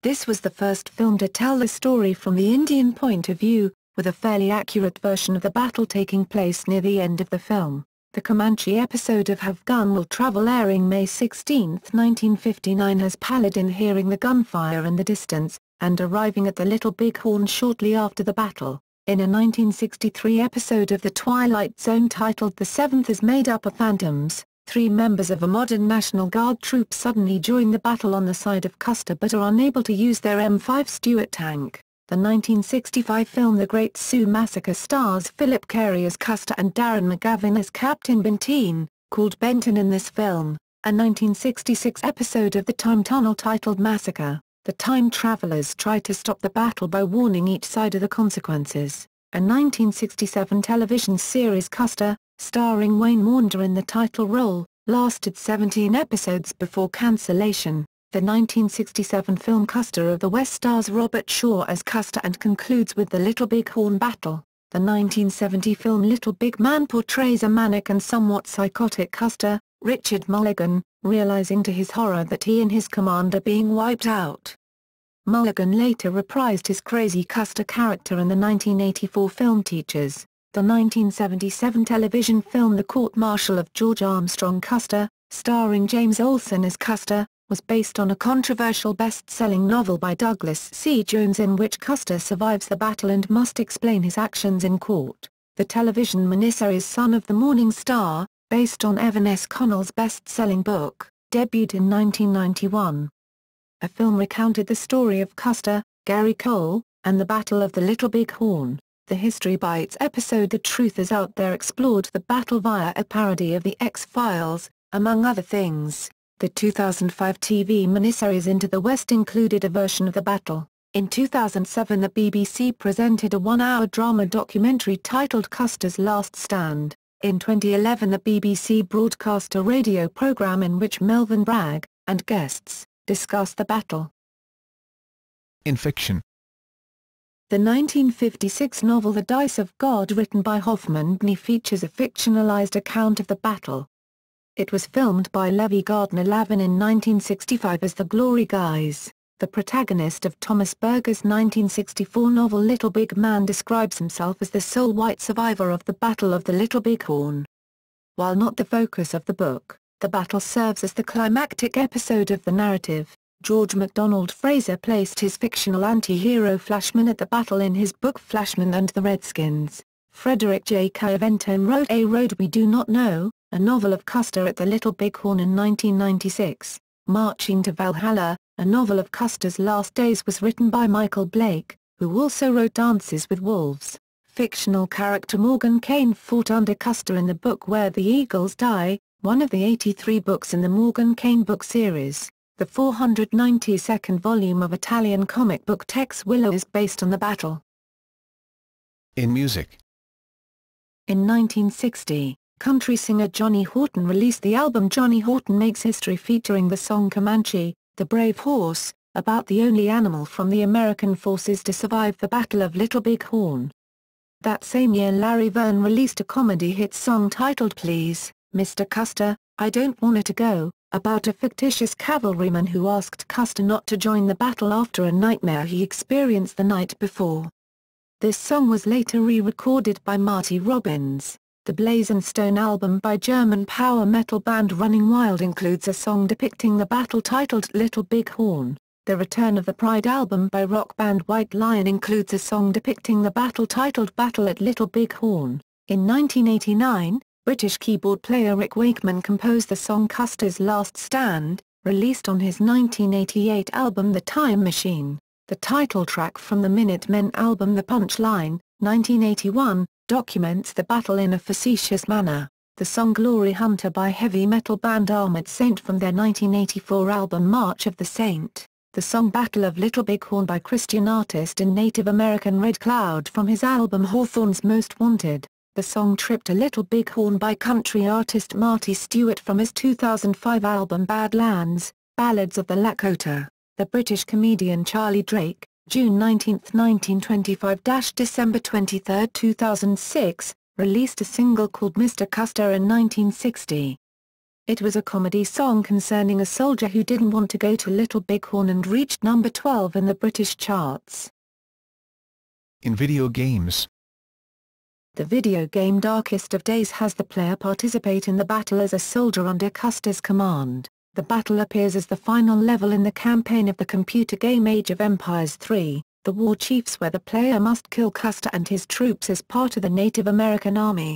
This was the first film to tell the story from the Indian point of view, with a fairly accurate version of the battle taking place near the end of the film. The Comanche episode of Have Gun Will Travel airing May 16, 1959 has Paladin hearing the gunfire in the distance, and arriving at the Little Bighorn shortly after the battle. In a 1963 episode of The Twilight Zone titled The Seventh is Made Up of Phantoms, 3 members of a modern National Guard troop suddenly join the battle on the side of Custer but are unable to use their M5 Stuart tank. The 1965 film The Great Sioux Massacre stars Philip Carey as Custer and Darren McGavin as Captain Benton, called Benton in this film. A 1966 episode of The Time Tunnel titled Massacre, the time travelers try to stop the battle by warning each side of the consequences. A 1967 television series Custer, starring Wayne Maunder in the title role, lasted 17 episodes before cancellation. The 1967 film Custer of the West stars Robert Shaw as Custer and concludes with the Little Bighorn battle. The 1970 film Little Big Man portrays a manic and somewhat psychotic Custer, Richard Mulligan, realizing to his horror that he and his command are being wiped out. Mulligan later reprised his crazy Custer character in the 1984 film Teachers. The 1977 television film The Court-Martial of George Armstrong Custer, starring James Olsen as Custer, was based on a controversial best-selling novel by Douglas C. Jones in which Custer survives the battle and must explain his actions in court. The television miniseries Son of the Morning Star, based on Evan S. Connell's best-selling book, debuted in 1991. A film recounted the story of Custer, Gary Cole, and the Battle of the Little Bighorn. The History Bites episode The Truth Is Out There explored the battle via a parody of The X-Files, among other things. The 2005 TV miniseries Into the West included a version of the battle. In 2007 the BBC presented a 1-hour drama documentary titled Custer's Last Stand. In 2011 the BBC broadcast a radio program in which Melvin Bragg, and guests, discussed the battle. In fiction. The 1956 novel The Dice of God written by Hoffman Bney features a fictionalized account of the battle. It was filmed by Levy Gardner Lavin in 1965 as The Glory Guys. The protagonist of Thomas Berger's 1964 novel Little Big Man describes himself as the sole white survivor of the Battle of the Little Bighorn. While not the focus of the book, the battle serves as the climactic episode of the narrative. George MacDonald Fraser placed his fictional anti-hero Flashman at the battle in his book Flashman and the Redskins. Frederick J. Caventon wrote A Road We Do Not Know, a novel of Custer at the Little Bighorn in 1996. Marching to Valhalla, a novel of Custer's last days was written by Michael Blake, who also wrote Dances with Wolves. Fictional character Morgan Cain fought under Custer in the book Where the Eagles Die, one of the 83 books in the Morgan Cain book series. The 492nd volume of Italian comic book Tex Willow is based on the battle. In music. In 1960, country singer Johnny Horton released the album Johnny Horton Makes History featuring the song Comanche, the Brave Horse, about the only animal from the American forces to survive the Battle of Little Bighorn. That same year Larry Verne released a comedy hit song titled Please, Mr. Custer, I Don't Want to Go, about a fictitious cavalryman who asked Custer not to join the battle after a nightmare he experienced the night before. This song was later re-recorded by Marty Robbins. The Blaze and Stone album by German power metal band Running Wild includes a song depicting the battle titled Little Bighorn. The Return of the Pride album by rock band White Lion includes a song depicting the battle titled Battle at Little Bighorn. In 1989, British keyboard player Rick Wakeman composed the song Custer's Last Stand, released on his 1988 album The Time Machine. The title track from the Minutemen album The Punchline, 1981, documents the battle in a facetious manner. The song Glory Hunter by heavy metal band Armored Saint from their 1984 album March of the Saint. The song Battle of Little Bighorn by Christian artist and Native American Red Cloud from his album Hawthorne's Most Wanted. The song Trip to Little Bighorn by country artist Marty Stewart from his 2005 album Badlands, Ballads of the Lakota. The British comedian Charlie Drake, June 19, 1925–December 23, 2006, released a single called Mr. Custer in 1960. It was a comedy song concerning a soldier who didn't want to go to Little Bighorn and reached number 12 in the British charts. In video games. The video game Darkest of Days has the player participate in the battle as a soldier under Custer's command. The battle appears as the final level in the campaign of the computer game Age of Empires 3, The War Chiefs, where the player must kill Custer and his troops as part of the Native American Army.